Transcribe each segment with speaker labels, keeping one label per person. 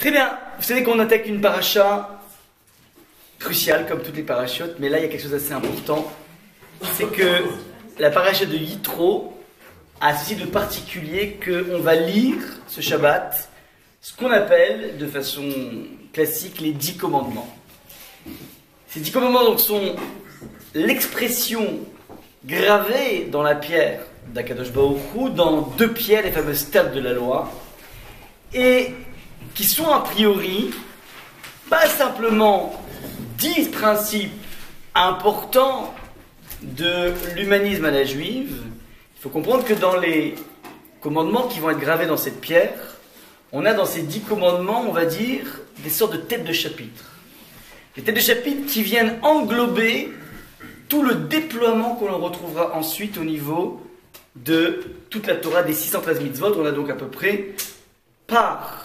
Speaker 1: Très bien, vous savez qu'on attaque une paracha cruciale comme toutes les parachutes, mais là il y a quelque chose d'assez important, c'est que la paracha de Yitro a ceci de particulier qu'on va lire ce Shabbat ce qu'on appelle de façon classique les 10 commandements. Ces 10 commandements donc sont l'expression gravée dans la pierre d'Akadosh Baruch Hu, dans 2 pierres, les fameuses tables de la loi, et qui sont a priori pas simplement 10 principes importants de l'humanisme à la juive. Il faut comprendre que dans les commandements qui vont être gravés dans cette pierre, on a dans ces 10 commandements, on va dire, des sortes de têtes de chapitre. Des têtes de chapitre qui viennent englober tout le déploiement qu'on retrouvera ensuite au niveau de toute la Torah des 613 mitzvot. On a donc à peu près par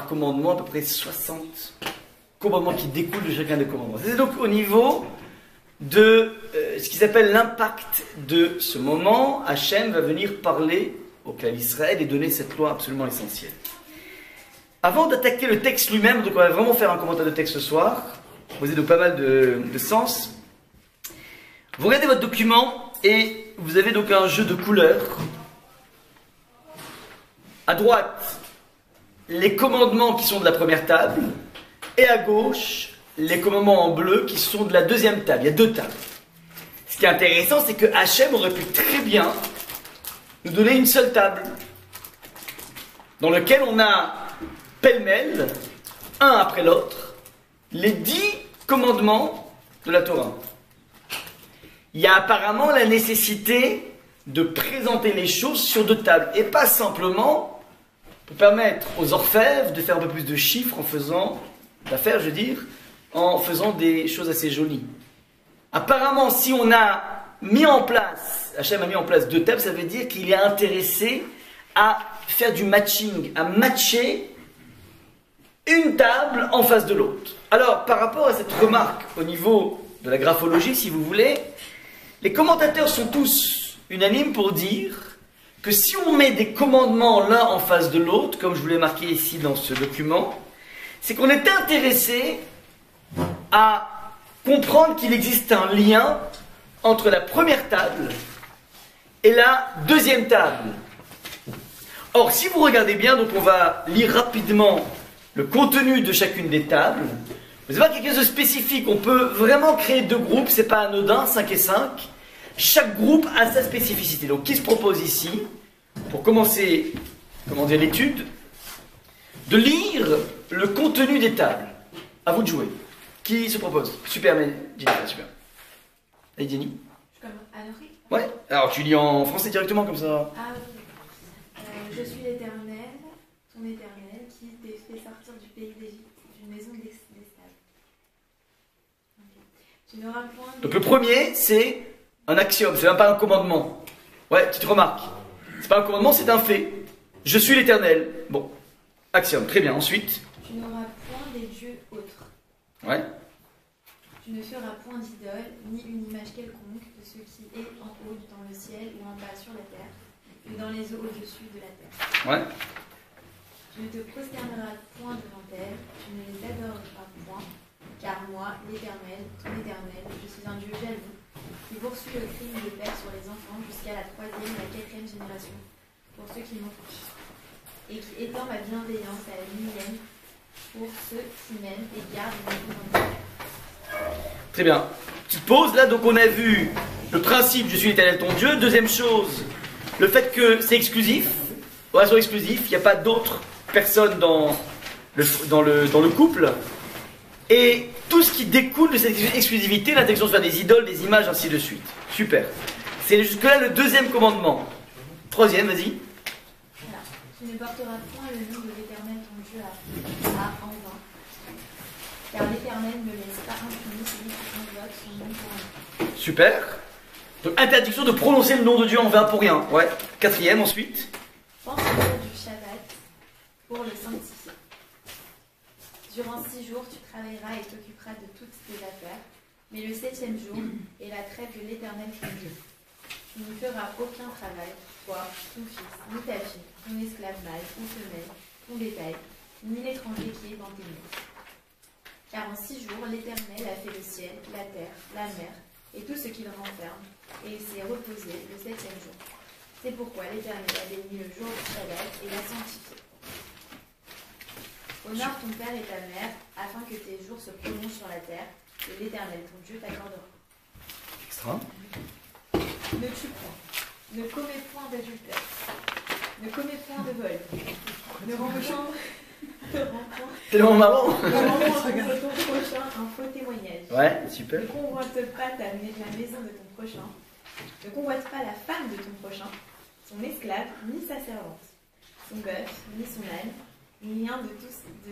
Speaker 1: commandement, à peu près 60 commandements qui découlent de chacun des commandements. C'est donc au niveau de ce qui s'appelle l'impact de ce moment. Hachem va venir parler au clan d'Israël et donner cette loi absolument essentielle. Avant d'attaquer le texte lui-même, donc on va vraiment faire un commentaire de texte ce soir, poser donc pas mal de sens. Vous regardez votre document et vous avez donc un jeu de couleurs. À droite, les commandements qui sont de la première table, et à gauche, les commandements en bleu qui sont de la deuxième table. Il y a 2 tables. Ce qui est intéressant, c'est que Hachem aurait pu très bien nous donner une seule table, dans laquelle on a pêle-mêle, un après l'autre, les 10 commandements de la Torah. Il y a apparemment la nécessité de présenter les choses sur 2 tables, et pas simplement pour permettre aux orfèvres de faire un peu plus de chiffres en faisant des choses assez jolies. Apparemment, si on a mis en place, Hachem a mis en place 2 tables, ça veut dire qu'il est intéressé à faire du matching, à matcher une table en face de l'autre. Alors, par rapport à cette remarque au niveau de la graphologie, si vous voulez, les commentateurs sont tous unanimes pour dire que si on met des commandements l'un en face de l'autre, comme je vous l'ai marqué ici dans ce document, c'est qu'on est intéressé à comprendre qu'il existe un lien entre la première table et la deuxième table. Or, si vous regardez bien, donc on va lire rapidement le contenu de chacune des tables. Vous avez quelque chose de spécifique. On peut vraiment créer 2 groupes, c'est pas anodin, 5 et 5. Chaque groupe a sa spécificité. Donc, qui se propose ici, pour commencer, l'étude, de lire le contenu des tables. À vous de jouer. Qui se propose? Super, mais Jenny, super. Allez, Jenny. Ouais. Alors, tu lis en français directement comme ça.
Speaker 2: Ah oui. Je suis l'Éternel, ton Éternel, qui t'ai fait sortir du pays d'Égypte, d'une maison d'esclaves. Okay. Tu n'auras point.
Speaker 1: Donc, le premier, c'est un axiome, c'est même pas un commandement. Ouais, petite remarque. C'est pas un commandement, c'est un fait. Je suis l'Éternel. Bon, axiome, très bien. Ensuite.
Speaker 2: Tu n'auras point des dieux autres.
Speaker 1: Ouais.
Speaker 2: Tu ne feras point d'idole, ni une image quelconque de ce qui est en haut dans le ciel ou en bas sur la terre, ou dans les eaux au-dessus de la terre.
Speaker 1: Ouais.
Speaker 2: Tu ne te prosterneras point devant elles, tu ne les adoreras point, car moi, l'Éternel, ton Éternel, je suis un Dieu jaloux, qui poursuit le crime des pères sur les enfants jusqu'à la 3e et la 4e génération, pour ceux qui m'ont fait, et qui étend ma bienveillance à la 1e, pour ceux qui m'aiment et gardent mes commandements.
Speaker 1: Très bien. Petite pause, là, donc on a vu le principe, je suis l'Éternel ton Dieu. Deuxième chose, le fait que c'est exclusif, relation exclusive, il n'y a pas d'autres personnes dans le couple. Et tout ce qui découle de cette exclusivité, l'intention de faire des idoles, des images, ainsi de suite. Super. C'est jusque-là le 2e commandement. 3e, vas-y.
Speaker 2: Voilà. Tu ne porteras point le nom de l'Éternel ton Dieu en vain. Car l'Éternel ne laisse pas impuni celui qui invoque son nom pour un.
Speaker 1: Super. Donc interdiction de prononcer le nom de Dieu en vain pour rien. Ouais. 4e ensuite.
Speaker 2: Pense au jour du Shabbat pour le sanctifier. Durant 6 jours, tu travailleras et t'occuperas de toutes tes affaires. Mais le 7e jour est la trêve de l'Éternel ton Dieu. Tu n'y feras aucun travail, toi, ton fils, ni ta fille, ton esclave mâle ou femelle, ton bétail, ni l'étranger qui est dans tes murs. Car en 6 jours, l'Éternel a fait le ciel, la terre, la mer, et tout ce qu'il renferme, et il s'est reposé le 7e jour. C'est pourquoi l'Éternel a béni le jour du sabbat et l'a sanctifié. Honore ton père et ta mère, afin que tes jours se prolongent sur la terre, que l'Éternel, ton Dieu, t'accordera.
Speaker 1: Extra.
Speaker 2: Ne tue point, ne commets point d'adultère, ne commets point de vol, ne rencontre
Speaker 1: Tellement marrant.
Speaker 2: contre ton prochain un faux témoignage.
Speaker 1: Ouais, super.
Speaker 2: Ne convoite pas la maison de ton prochain, ne convoite pas la femme de ton prochain, son esclave, ni sa servante, son bœuf, ni son âne, ni un de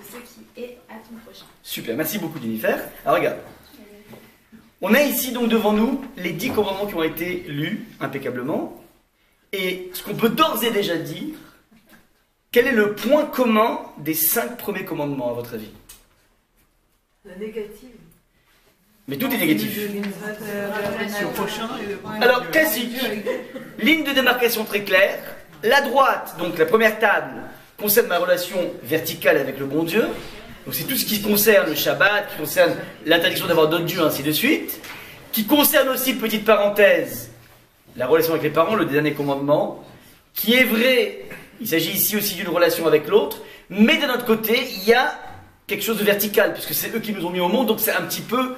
Speaker 2: ce qui est à ton prochain.
Speaker 1: Super, merci beaucoup Jennifer. Alors regarde, on a ici donc devant nous les 10 commandements qui ont été lus impeccablement. Et ce qu'on peut d'ores et déjà dire, quel est le point commun des 5 premiers commandements à votre avis?
Speaker 3: La négative.
Speaker 1: Mais tout est négatif.
Speaker 3: Au prochain.
Speaker 1: Alors, classique. Ligne de démarcation très claire. La droite, donc la première table, concerne ma relation verticale avec le bon Dieu. Donc c'est tout ce qui concerne le Shabbat, qui concerne l'interdiction d'avoir d'autres dieux, ainsi de suite. Qui concerne aussi, petite parenthèse, la relation avec les parents, le dernier commandement. Qui est vrai, il s'agit ici aussi d'une relation avec l'autre. Mais d'un autre côté, il y a quelque chose de vertical, puisque c'est eux qui nous ont mis au monde, donc c'est un petit peu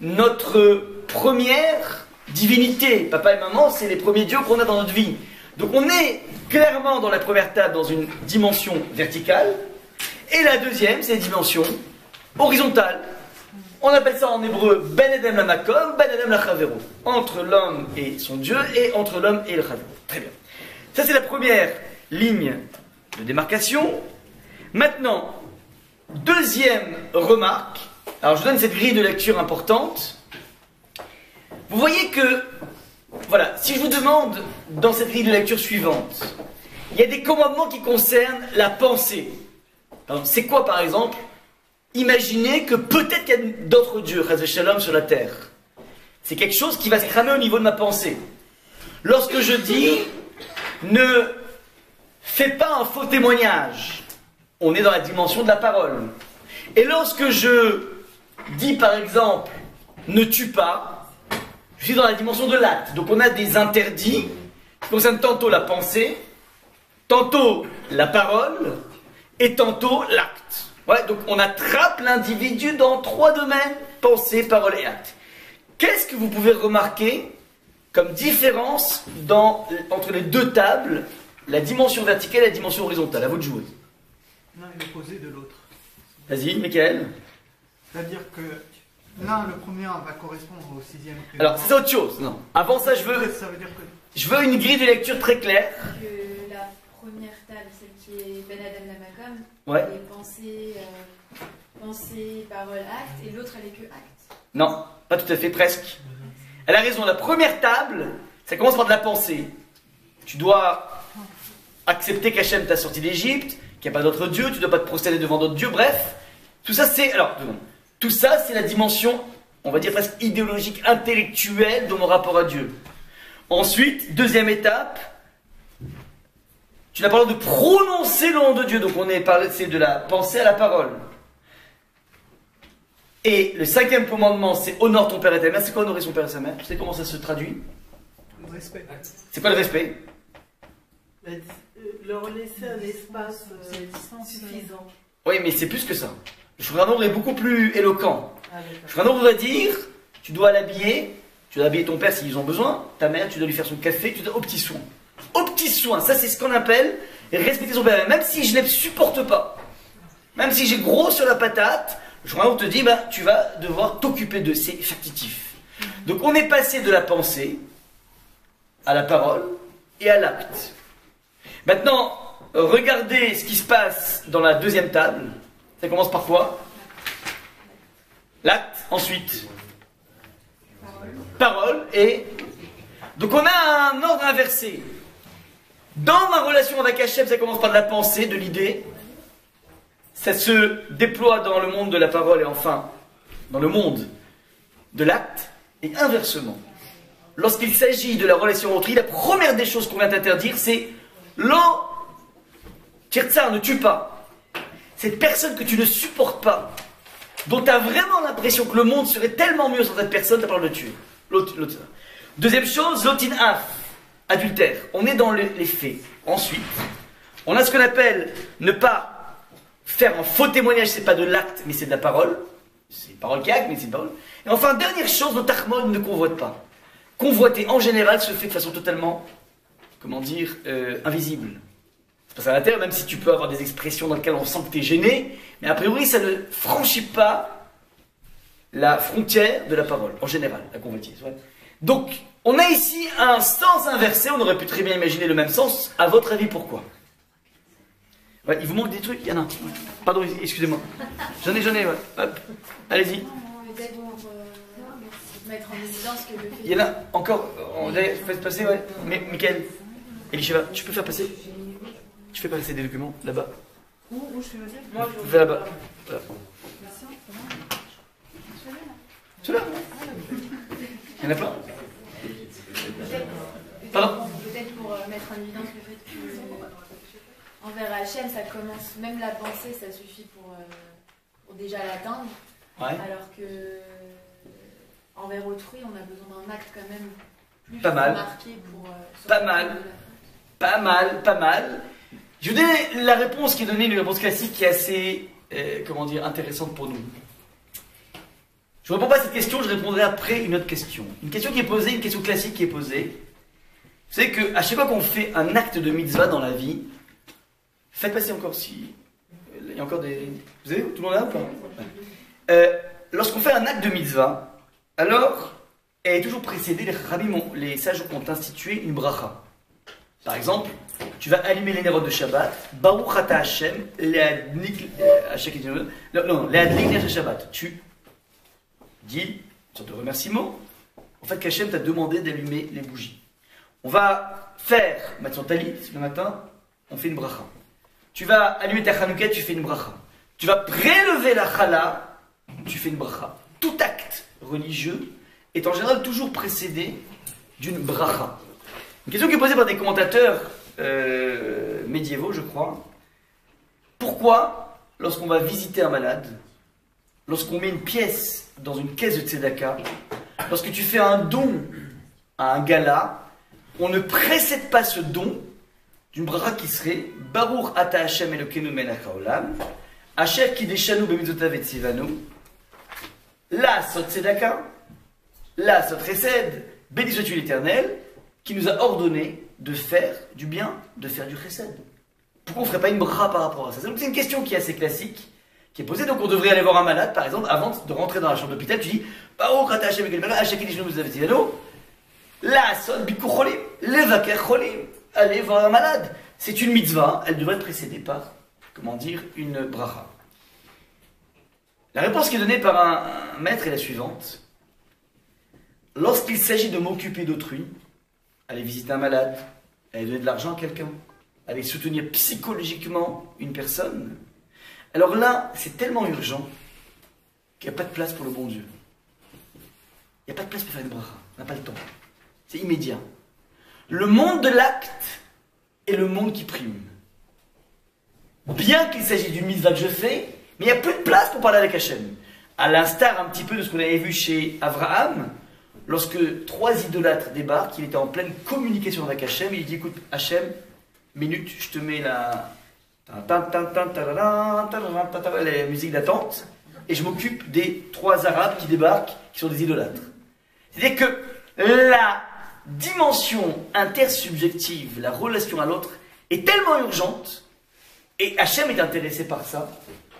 Speaker 1: notre première divinité. Papa et maman, c'est les premiers dieux qu'on a dans notre vie. Donc on est clairement dans la première table dans une dimension verticale, et la deuxième, c'est une dimension horizontale. On appelle ça en hébreu Ben Edem la Makom, Ben Edem la Chavero, entre l'homme et son Dieu, et entre l'homme et le Chavero. Très bien. Ça c'est la première ligne de démarcation. Maintenant, deuxième remarque. Alors je vous donne cette grille de lecture importante. Vous voyez que, voilà, si je vous demande dans cette grille de lecture suivante, il y a des commandements qui concernent la pensée. C'est quoi par exemple? Imaginez que peut-être qu'il y a d'autres dieux, Chas v'Shalom, sur la terre. C'est quelque chose qui va se cramer au niveau de ma pensée. Lorsque je dis, ne fais pas un faux témoignage, on est dans la dimension de la parole. Et lorsque je dis par exemple, ne tue pas, je suis dans la dimension de l'acte. Donc on a des interdits qui concernent tantôt la pensée, tantôt la parole, et tantôt l'acte. Ouais, donc on attrape l'individu dans 3 domaines, pensée, parole et acte. Qu'est-ce que vous pouvez remarquer comme différence entre les deux tables, la dimension verticale et la dimension horizontale? À vous de jouer.
Speaker 4: L'un est l'opposé de l'autre.
Speaker 1: Vas-y, Michael.
Speaker 4: C'est-à-dire que l'un, le premier, va correspondre au 6e.
Speaker 1: Alors, c'est autre chose. Non. Avant ça,
Speaker 4: Ça veut dire que...
Speaker 1: je veux une grille de lecture très claire.
Speaker 2: Que la première table, celle qui est Ben Adam Lamakom,
Speaker 1: Ouais.
Speaker 2: elle est pensée, parole, acte, et l'autre elle est que acte.
Speaker 1: Non, pas tout à fait, presque. Elle a raison. La première table, ça commence par de la pensée. Tu dois accepter qu'Hachem t'a sorti d'Égypte, qu'il n'y a pas d'autre Dieu, tu ne dois pas te prosterner devant d'autres dieux, bref. Tout ça, c'est... Alors, tout ça, c'est la dimension, on va dire presque idéologique, intellectuelle de mon rapport à Dieu. Ensuite, deuxième étape, tu n'as pas le droit de prononcer le nom de Dieu. Donc on est parlé, c'est de la pensée à la parole. Et le 5e commandement, c'est honore ton père et ta mère. C'est quoi honorer son père et sa mère? Tu sais comment ça se traduit?
Speaker 4: Le respect.
Speaker 1: C'est quoi le respect?
Speaker 3: Leur laisser un espace suffisant.
Speaker 1: Oui, mais c'est plus que ça. Le Shulchan Arour est beaucoup plus éloquent.
Speaker 3: Ah,
Speaker 1: Le Shulchan Arour va dire, tu dois l'habiller, tu dois habiller ton père s'ils ont besoin, ta mère, tu dois lui faire son café, tu dois aux petits soins. Aux petits soins, ça c'est ce qu'on appelle respecter son père, même si je ne les supporte pas. Même si j'ai gros sur la patate, le Shulchan Arour te dit, bah, tu vas devoir t'occuper d'eux, c'est factitif. Donc on est passé de la pensée à la parole et à l'acte. Maintenant, regardez ce qui se passe dans la deuxième table. Ça commence par quoi? L'acte, ensuite. Parole et... Donc on a un ordre inversé. Dans ma relation avec Hachem, ça commence par de la pensée, de l'idée. Ça se déploie dans le monde de la parole et enfin dans le monde de l'acte. Et inversement, lorsqu'il s'agit de la relation autrui, la première des choses qu'on vient t'interdire, c'est l'eau, tirtsar, ne tue pas. cette personne que tu ne supportes pas, dont tu as vraiment l'impression que le monde serait tellement mieux sans cette personne, tu as pas le tuer. L'autre. Deuxième chose, lotin af, adultère. On est dans les faits. Ensuite, on a ce qu'on appelle ne pas faire un faux témoignage, c'est pas de l'acte, mais c'est de la parole. C'est parole qui acte, mais c'est une parole. Et enfin, dernière chose, le tachmon ne convoite pas. Convoiter, en général, se fait de façon totalement, comment dire, invisible. C'est pas ça l'intérêt, même si tu peux avoir des expressions dans lesquelles on sent que tu es gêné, mais a priori, ça ne franchit pas la frontière de la parole, en général, la convoitise. Ouais. Donc, on a ici un sens inversé, on aurait pu très bien imaginer le même sens. À votre avis, pourquoi? Ouais, il vous manque des trucs? Il y en a un. Pardon, excusez-moi. J'en ai, ouais. Hop. Allez-y.
Speaker 2: Peut-être pour mettre en évidence que le fait...
Speaker 1: Il y en a encore. On fait passer, ouais. Mais, Michael, Elisheva, tu peux faire passer? Tu fais passer des documents là-bas.
Speaker 3: Où je fais passer? Moi,
Speaker 1: je fais là-bas. Voilà. Celui-là. Il y en a plein.
Speaker 2: Peut-être pour mettre en évidence le fait que envers Hachem, ça commence, même la pensée, ça suffit pour déjà l'atteindre.
Speaker 1: Ouais.
Speaker 2: Alors que envers autrui, on a besoin d'un acte quand même plus
Speaker 1: pas mal.
Speaker 2: marqué pour...
Speaker 1: Pas mal. Je vous donne la réponse qui est donnée, une réponse classique qui est assez, comment dire, intéressante pour nous. Je ne réponds pas à cette question, je répondrai après une autre question. Une question qui est posée, une question classique qui est posée. C'est qu'à chaque fois qu'on fait un acte de mitzvah dans la vie, faites passer encore si... Il y a encore des... Vous avez tout le monde là ou pas? Lorsqu'on fait un acte de mitzvah, alors, elle est toujours précédée, les sages ont institué une bracha. Par exemple, tu vas allumer les nérodes de Shabbat, Baruch Ata Hashem, Leadlik Shabbat. Tu dis une sorte de remerciement, en fait qu'Hachem t'a demandé d'allumer les bougies. On va faire Matzon Talit le matin, on fait une bracha. Tu vas allumer ta Hanouka, tu fais une bracha. Tu vas prélever la chala, tu fais une bracha. Tout acte religieux est en général toujours précédé d'une bracha. Une question qui est posée par des commentateurs médiévaux, je crois. Pourquoi, lorsqu'on va visiter un malade, lorsqu'on met une pièce dans une caisse de tzedaka, lorsque tu fais un don à un gala, on ne précède pas ce don d'une bracha qui serait Baruch Ata Hashem Elokeinu Melech Haolam, Asher Kideshanu B'mitzvotav et Tzivanu, La Sot Tzedaka, La Sot Chesed, béni sois-tu l'Éternel, qui nous a ordonné de faire du bien, de faire du chesed. Pourquoi on ne ferait pas une bracha par rapport à ça? Donc c'est une question qui est assez classique, qui est posée. Donc on devrait aller voir un malade, par exemple, avant de rentrer dans la chambre d'hôpital, tu dis Baruch Ata Hashem Elokeinu Melech Asher Kideshanu B'mitzvotav et Tzivanu, La Sot Bikur Cholim, Levaker Cholim. Allez voir un malade. C'est une mitzvah, elle devrait être précédée par, comment dire, une bracha. La réponse qui est donnée par un maître est la suivante. Lorsqu'il s'agit de m'occuper d'autrui, aller visiter un malade, aller donner de l'argent à quelqu'un, aller soutenir psychologiquement une personne, alors là, c'est tellement urgent qu'il n'y a pas de place pour le bon Dieu. Il n'y a pas de place pour faire une bracha, on n'a pas le temps. C'est immédiat. Le monde de l'acte est le monde qui prime. Bien qu'il s'agisse d'une mitzvah que je fais, mais il n'y a plus de place pour parler avec Hachem. À l'instar un petit peu de ce qu'on avait vu chez Abraham, lorsque 3 idolâtres débarquent, il était en pleine communication avec Hachem, il dit écoute Hachem, minute, je te mets la musique d'attente, et je m'occupe des 3 Arabes qui débarquent, qui sont des idolâtres. C'est-à-dire que la dimension intersubjective, la relation à l'autre, est tellement urgente, et Hachem est intéressé par ça,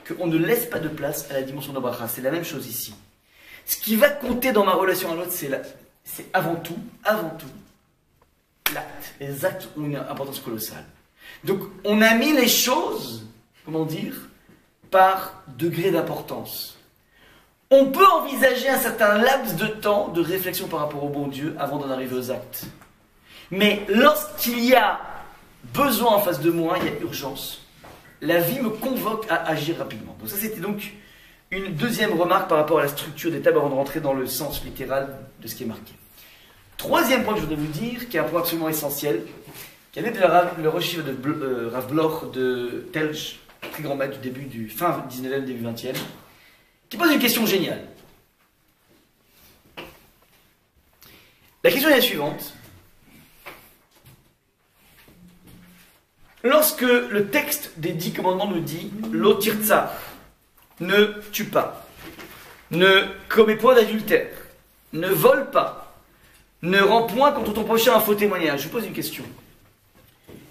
Speaker 1: qu'on ne laisse pas de place à la dimension de bracha. C'est la même chose ici. Ce qui va compter dans ma relation à l'autre, c'est avant tout, l'acte. Les actes ont une importance colossale. Donc, on a mis les choses, comment dire, par degré d'importance. On peut envisager un certain laps de temps de réflexion par rapport au bon Dieu avant d'en arriver aux actes. Mais lorsqu'il y a besoin en face de moi, il y a urgence. La vie me convoque à agir rapidement. Donc ça, c'était donc une deuxième remarque par rapport à la structure des tables avant de rentrer dans le sens littéral de ce qui est marqué. Troisième point que je voudrais vous dire, qui est un point absolument essentiel, qui avait le Rosh Yeshiva de Rav Bloch de Telj, très grand maître du début du fin 19e, début 20e, qui pose une question géniale. La question est la suivante. Lorsque le texte des 10 commandements nous dit « Lo tirtsa », ne tue pas, ne commets point d'adultère, ne vole pas, ne rends point contre ton prochain un faux témoignage. Je vous pose une question.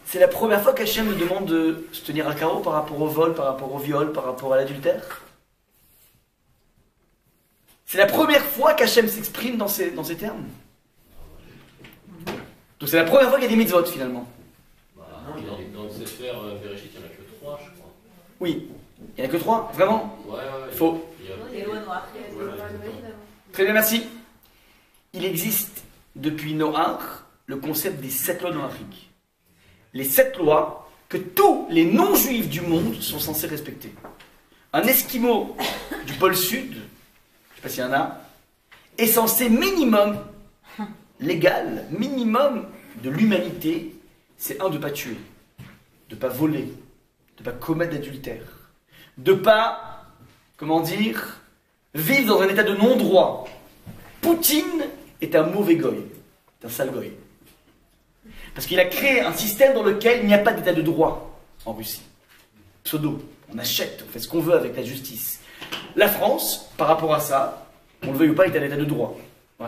Speaker 1: C'est la première fois qu'Hachem nous demande de se tenir à carreau par rapport au vol, par rapport au viol, par rapport à l'adultère? C'est la première fois qu'Hachem s'exprime dans ces termes. Donc c'est la première fois qu'il y a des mitzvot finalement.
Speaker 5: Dans le Sefer Bereshit, il n'y en a que 3, je crois.
Speaker 1: Oui, il n'y en a que 3, vraiment?
Speaker 5: Ouais.
Speaker 1: Faux. Très bien, merci. Il existe depuis Noach le concept des 7 lois noachiques. Les 7 lois que tous les non-juifs du monde sont censés respecter. Un Esquimau du pôle sud, je ne sais pas s'il y en a, est censé minimum, légal, minimum de l'humanité, c'est de ne pas tuer, de ne pas voler, de ne pas commettre d'adultère, de ne pas, comment dire, vivre dans un état de non-droit. Poutine est un mauvais goy, est un sale goy. Parce qu'il a créé un système dans lequel il n'y a pas d'état de droit en Russie. Pseudo, on achète, on fait ce qu'on veut avec la justice. La France, par rapport à ça, on le veuille ou pas, est un état de droit. Ouais.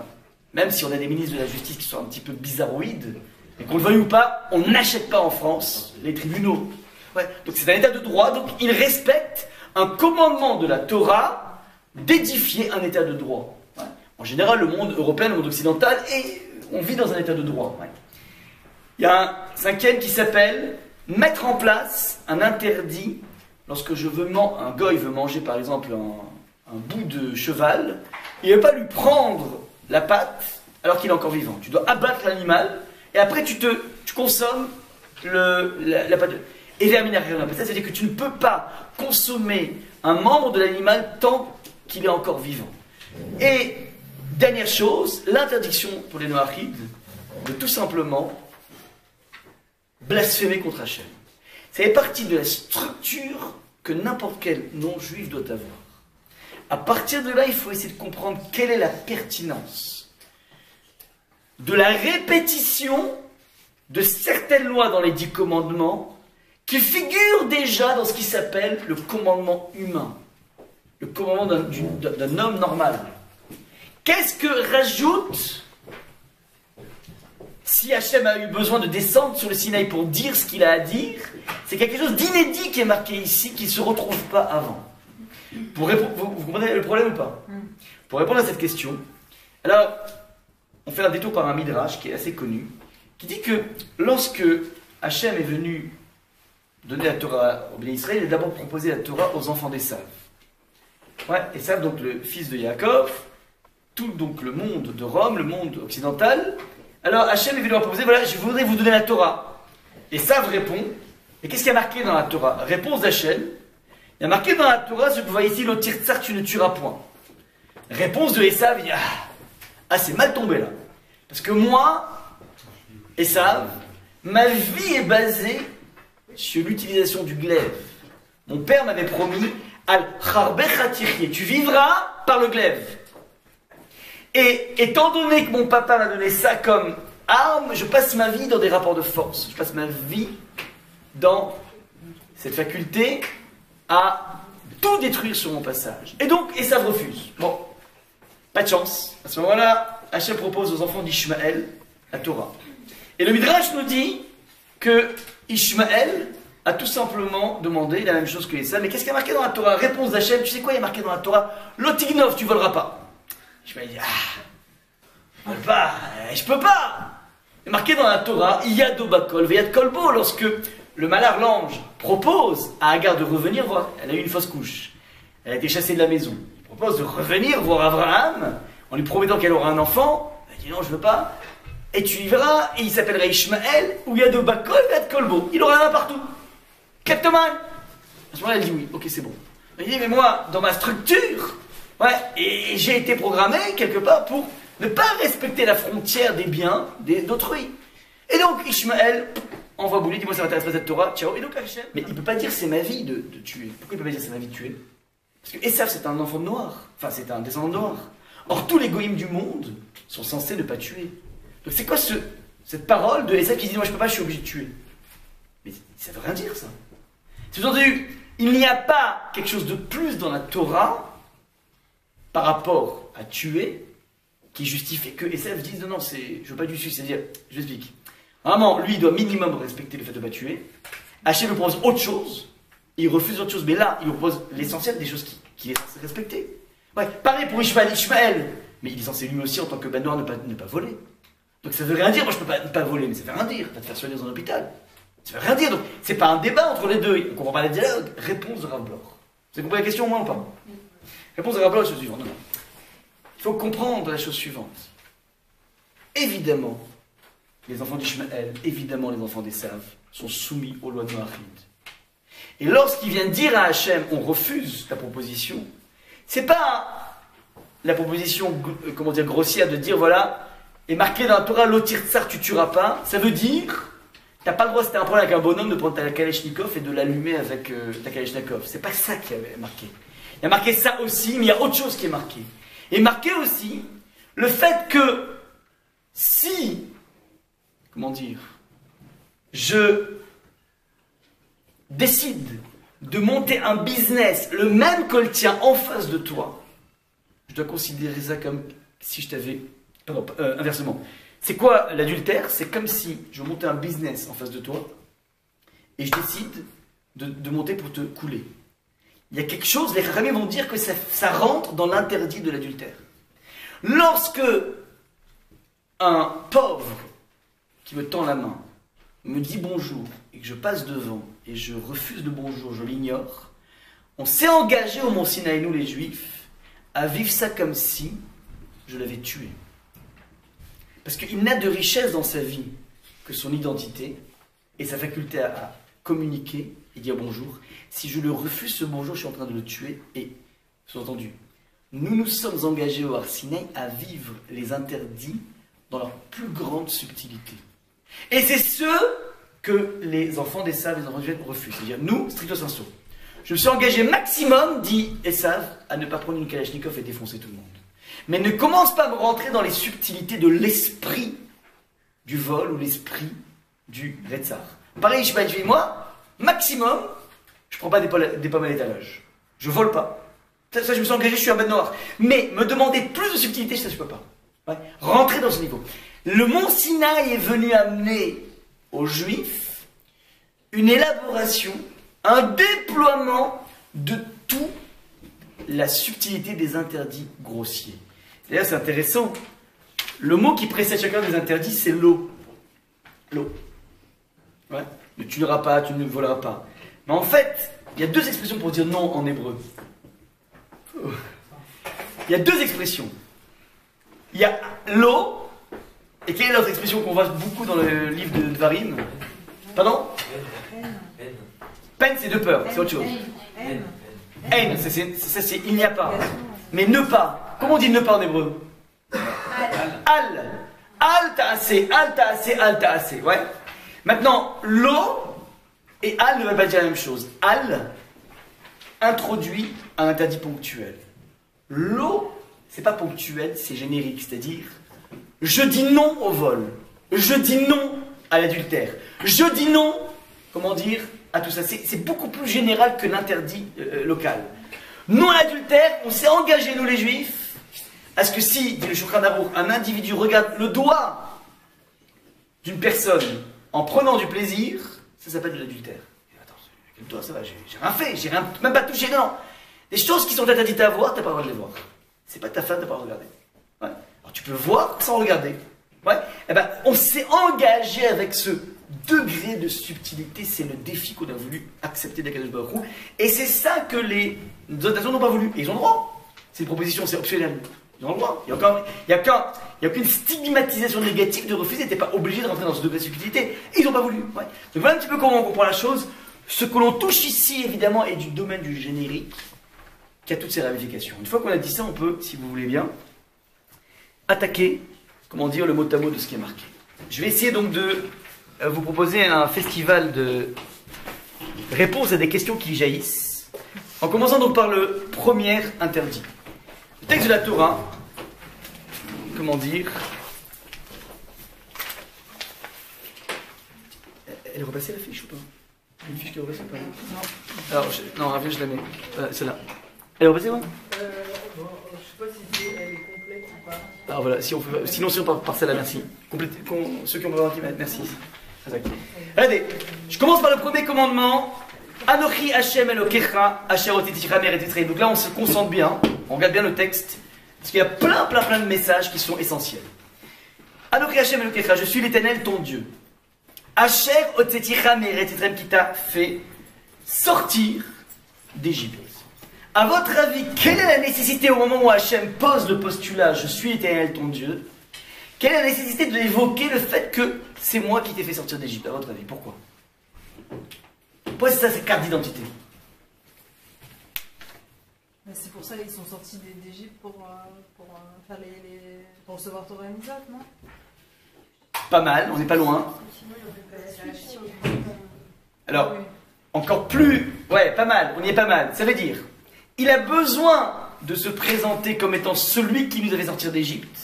Speaker 1: Même si on a des ministres de la justice qui sont un petit peu bizarroïdes, et qu'on le veuille ou pas, on n'achète pas en France les tribunaux. Ouais. Donc c'est un état de droit, donc il respecte un commandement de la Torah d'édifier un état de droit. Ouais. En général, le monde européen, le monde occidental, on vit dans un état de droit. Ouais. Il y a un 5e qui s'appelle mettre en place un interdit lorsque un goy veut manger par exemple un bout de cheval, il ne va pas lui prendre la patte alors qu'il est encore vivant. Tu dois abattre l'animal et après tu consommes la patte. Et ça veut dire que tu ne peux pas consommer un membre de l'animal tant qu'il est encore vivant. Et dernière chose, l'interdiction pour les Noachides de tout simplement blasphémer contre Hachem. Ça fait partie de la structure que n'importe quel non-juif doit avoir. À partir de là, il faut essayer de comprendre quelle est la pertinence de la répétition de certaines lois dans les 10 commandements qui figurent déjà dans ce qui s'appelle le commandement humain, le commandement d'un homme normal. Qu'est-ce que rajoute, si Hachem a eu besoin de descendre sur le Sinaï pour dire ce qu'il a à dire, c'est quelque chose d'inédit qui est marqué ici, qui ne se retrouve pas avant. Vous comprenez le problème ou pas? Pour répondre à cette question, alors, on fait un détour par un midrash qui est assez connu, qui dit que lorsque Hachem est venu donner la Torah au Béné Israël, il a d'abord proposé la Torah aux enfants d'Esav. Ouais, Esav, donc le fils de Yaakov, tout donc le monde de Rome, le monde occidental. Alors Hachem est venu leur proposer, voilà, je voudrais vous donner la Torah. Esav répond, et qu'est-ce qu'il y a marqué dans la Torah? Réponse d'Hachem, il y a marqué dans la Torah, ce que vous voyez ici, le tirtsar, tu ne tueras point. Réponse de Esav, il dit, c'est mal tombé là. Parce que moi, Esav, ma vie est basée sur l'utilisation du glaive. Mon père m'avait promis, tu vivras par le glaive. Et étant donné que mon papa m'a donné ça comme arme, je passe ma vie dans des rapports de force. Je passe ma vie dans cette faculté à tout détruire sur mon passage. Et donc, Esav refuse. Bon, pas de chance. À ce moment-là, Hachem propose aux enfants d'Ishmaël la Torah. Et le Midrash nous dit que Ishmaël a tout simplement demandé la même chose que Esav. Mais qu'est-ce qu'il y a marqué dans la Torah? Réponse d'Hachem, tu sais quoi il y a marqué dans la Torah? Lotignov, tu voleras pas. Ishmaël dit, je vole pas, je peux pas. Il est marqué dans la Torah, Yado Bakol, Veyad Kolbo, lorsque le malheur l'ange propose à Agar de revenir voir, elle a eu une fausse couche, elle a été chassée de la maison, il propose de revenir voir Abraham, en lui promettant qu'elle aura un enfant, elle dit non je veux pas, et tu y verras, et il s'appellerait Ishmaël, ou Yado Bakol, Veyad Kolbo, il aura un partout, Kleptoman. À ce moment-là elle dit oui, ok c'est bon. Il dit mais moi, dans ma structure, ouais, et j'ai été programmé quelque part pour ne pas respecter la frontière des biens d'autrui. Et donc Ishmaël envoie bouler, dis-moi ça m'intéresse pas cette Torah, ciao. Et donc Hachem, mais il peut pas dire c'est ma vie de tuer. Pourquoi il peut pas dire c'est ma vie de tuer? Parce que Esav c'est un enfant de noir, enfin c'est un descendant de noir. Or tous les goïms du monde sont censés ne pas tuer. Donc c'est quoi cette parole de Esav qui dit moi je peux pas, je suis obligé de tuer? Mais ça veut rien dire ça. C'est entendu, il n'y a pas quelque chose de plus dans la Torah par rapport à tuer qui justifie que Esav dise non, je veux pas du suicide. C'est-à-dire, je l'explique. Vraiment, lui, il doit minimum respecter le fait de ne pas tuer. Hachem lui propose autre chose, il refuse autre chose, mais là, il lui propose l'essentiel des choses qu'il est censé respecter. Ouais, pareil pour Ishmaël, mais il est censé lui aussi, en tant que ben noir, ne pas voler. Donc ça veut rien dire, moi je peux pas ne pas voler, mais ça veut rien dire, pas te faire soigner dans un hôpital. Ça veut rien dire, donc c'est pas un débat entre les deux, on comprend pas le dialogue. Réponse de Rav Blor. Vous avez compris la question au moins ou pas? Réponse de Rav Blor, la chose suivante. Non. Il faut comprendre la chose suivante. Évidemment, les enfants d'Ishmaël, évidemment les enfants d'Esav, sont soumis aux lois de Noachide. Et lorsqu'il vient dire à Hachem, on refuse la proposition, c'est pas la proposition, comment dire, grossière de dire, voilà, est marqué dans la Torah, l'otir tsar, tu tueras pas, ça veut dire, t'as pas le droit, si t'as un problème avec un bonhomme, de prendre ta Kalachnikov et de l'allumer avec ta Kalachnikov. C'est pas ça qui avait marqué. Il y a marqué ça aussi, mais il y a autre chose qui est marqué. Et marqué aussi le fait que si, comment dire, je décide de monter un business, le même que le tien, en face de toi, je dois considérer ça comme si je t'avais... Pardon, inversement. C'est quoi l'adultère? C'est comme si je montais un business en face de toi et je décide de monter pour te couler. Il y a quelque chose, les Chachamim vont dire que ça rentre dans l'interdit de l'adultère. Lorsque un pauvre qui me tend la main me dit bonjour et que je passe devant et je refuse le bonjour, je l'ignore, on s'est engagé au Mont Sinaï, nous les Juifs, à vivre ça comme si je l'avais tué. Parce qu'il n'a de richesse dans sa vie que son identité et sa faculté à communiquer et dire bonjour. Si je le refuse ce bonjour, je suis en train de le tuer. Et, sous-entendu, nous nous sommes engagés au Har Sinaï à vivre les interdits dans leur plus grande subtilité. Et c'est ce que les enfants d'Esav et les enfants d'Israël refusent. C'est-à-dire, nous, stricto sensu. Je me suis engagé maximum, dit Esav, à ne pas prendre une Kalachnikov et défoncer tout le monde. Mais ne commence pas à me rentrer dans les subtilités de l'esprit du vol ou l'esprit du Retzar. Pareil, Ishmael, je dis, moi, maximum, je ne prends pas des pommes à l'étalage. Je vole pas. Ça, je me suis engagé, je suis un ben noir. Mais me demander plus de subtilité, ça, je ne peux pas. Ouais. Rentrer dans ce niveau. Le Mont Sinaï est venu amener aux Juifs une élaboration, un déploiement de toute la subtilité des interdits grossiers. D'ailleurs, c'est intéressant. Le mot qui précède chacun des interdits, c'est l'eau. L'eau. Ouais. Ne tueras pas, tu ne voleras pas. Mais en fait, il y a deux expressions pour dire non en hébreu. Il y a deux expressions. Il y a l'eau, et quelle est l'autre expression qu'on voit beaucoup dans le livre de Dvarim? Pardon? Peine, c'est de peur, c'est autre chose. Haine, ça c'est il n'y a pas. Mais ne pas. Comment on dit ne pas en hébreu? Al. Al ta'asé, al ta'asé, al ta'asé. Ouais. Maintenant, l'eau et al ne veulent pas dire la même chose. Al introduit un interdit ponctuel. L'eau, c'est pas ponctuel, c'est générique. C'est-à-dire, je dis non au vol. Je dis non à l'adultère. Je dis non, comment dire, à tout ça. C'est beaucoup plus général que l'interdit local. Non à l'adultère, on s'est engagé, nous les Juifs, à ce que si, dit le Shulchan Aruch, un individu regarde le doigt d'une personne en prenant du plaisir, ça s'appelle de l'adultère. Attends, quel doigt, ça va, j'ai rien fait, j'ai même pas touché, non. Les choses qui sont interdites à voir, t'as pas le droit de les voir. C'est pas ta femme, t'as pas le droit de regarder. Ouais. Alors tu peux voir sans regarder. Ouais. Eh ben, on s'est engagé avec ce degré de subtilité, c'est le défi qu'on a voulu accepter d'Akadosh Baruch Hu. Et c'est ça que les autres nations n'ont pas voulu. Et ils ont le droit. C'est une proposition, c'est optionnel. Ils ont le droit. Il n'y a aucune stigmatisation négative de refuser. Ils n'étaient pas obligés de rentrer dans ce degré de subtilité. Et ils n'ont pas voulu. Ouais. Donc voilà un petit peu comment on comprend la chose. Ce que l'on touche ici, évidemment, est du domaine du générique, qui a toutes ses ramifications. Une fois qu'on a dit ça, on peut, si vous voulez bien, attaquer, comment dire, le mot à mot de ce qui est marqué. Je vais essayer donc de vous proposer un festival de réponses à des questions qui jaillissent. En commençant donc par le premier interdit. Le texte de la Torah, comment dire, elle est repassée la fiche ou pas? Une fiche qui est repassée ou pas? Non. Alors, non, Ravier, je la mets. Celle-là. Elle est repassée, ouais?
Speaker 3: Je sais pas si elle est complète ou pas.
Speaker 1: Alors voilà, si on fait, sinon si on part par celle-là, merci. Ceux qui ont besoin qui mettent, merci. Regardez, je commence par le premier commandement. Anochi Hashem Elokecha Asher Otiticha Meret Israël. Donc là, on se concentre bien, on regarde bien le texte, parce qu'il y a plein de messages qui sont essentiels. Anochi Hashem Elokecha, je suis l'Éternel, ton Dieu. Asher Otiticha Meret Israël, qui t'a fait sortir d'Égypte. À votre avis, quelle est la nécessité au moment où Hachem pose le postulat « Je suis l'Éternel ton Dieu », quelle est la nécessité d'évoquer le fait que c'est moi qui t'ai fait sortir d'Égypte, à votre avis? Pourquoi? Pourquoi c'est ça, cette carte d'identité?
Speaker 3: C'est pour ça qu'ils sont sortis d'Égypte pour recevoir Torah et Mitzvot, non?
Speaker 1: Pas mal, on n'est pas loin. Alors, encore plus... Ouais, pas mal, on y est pas mal. Ça veut dire... Il a besoin de se présenter comme étant celui qui nous a fait sortir d'Égypte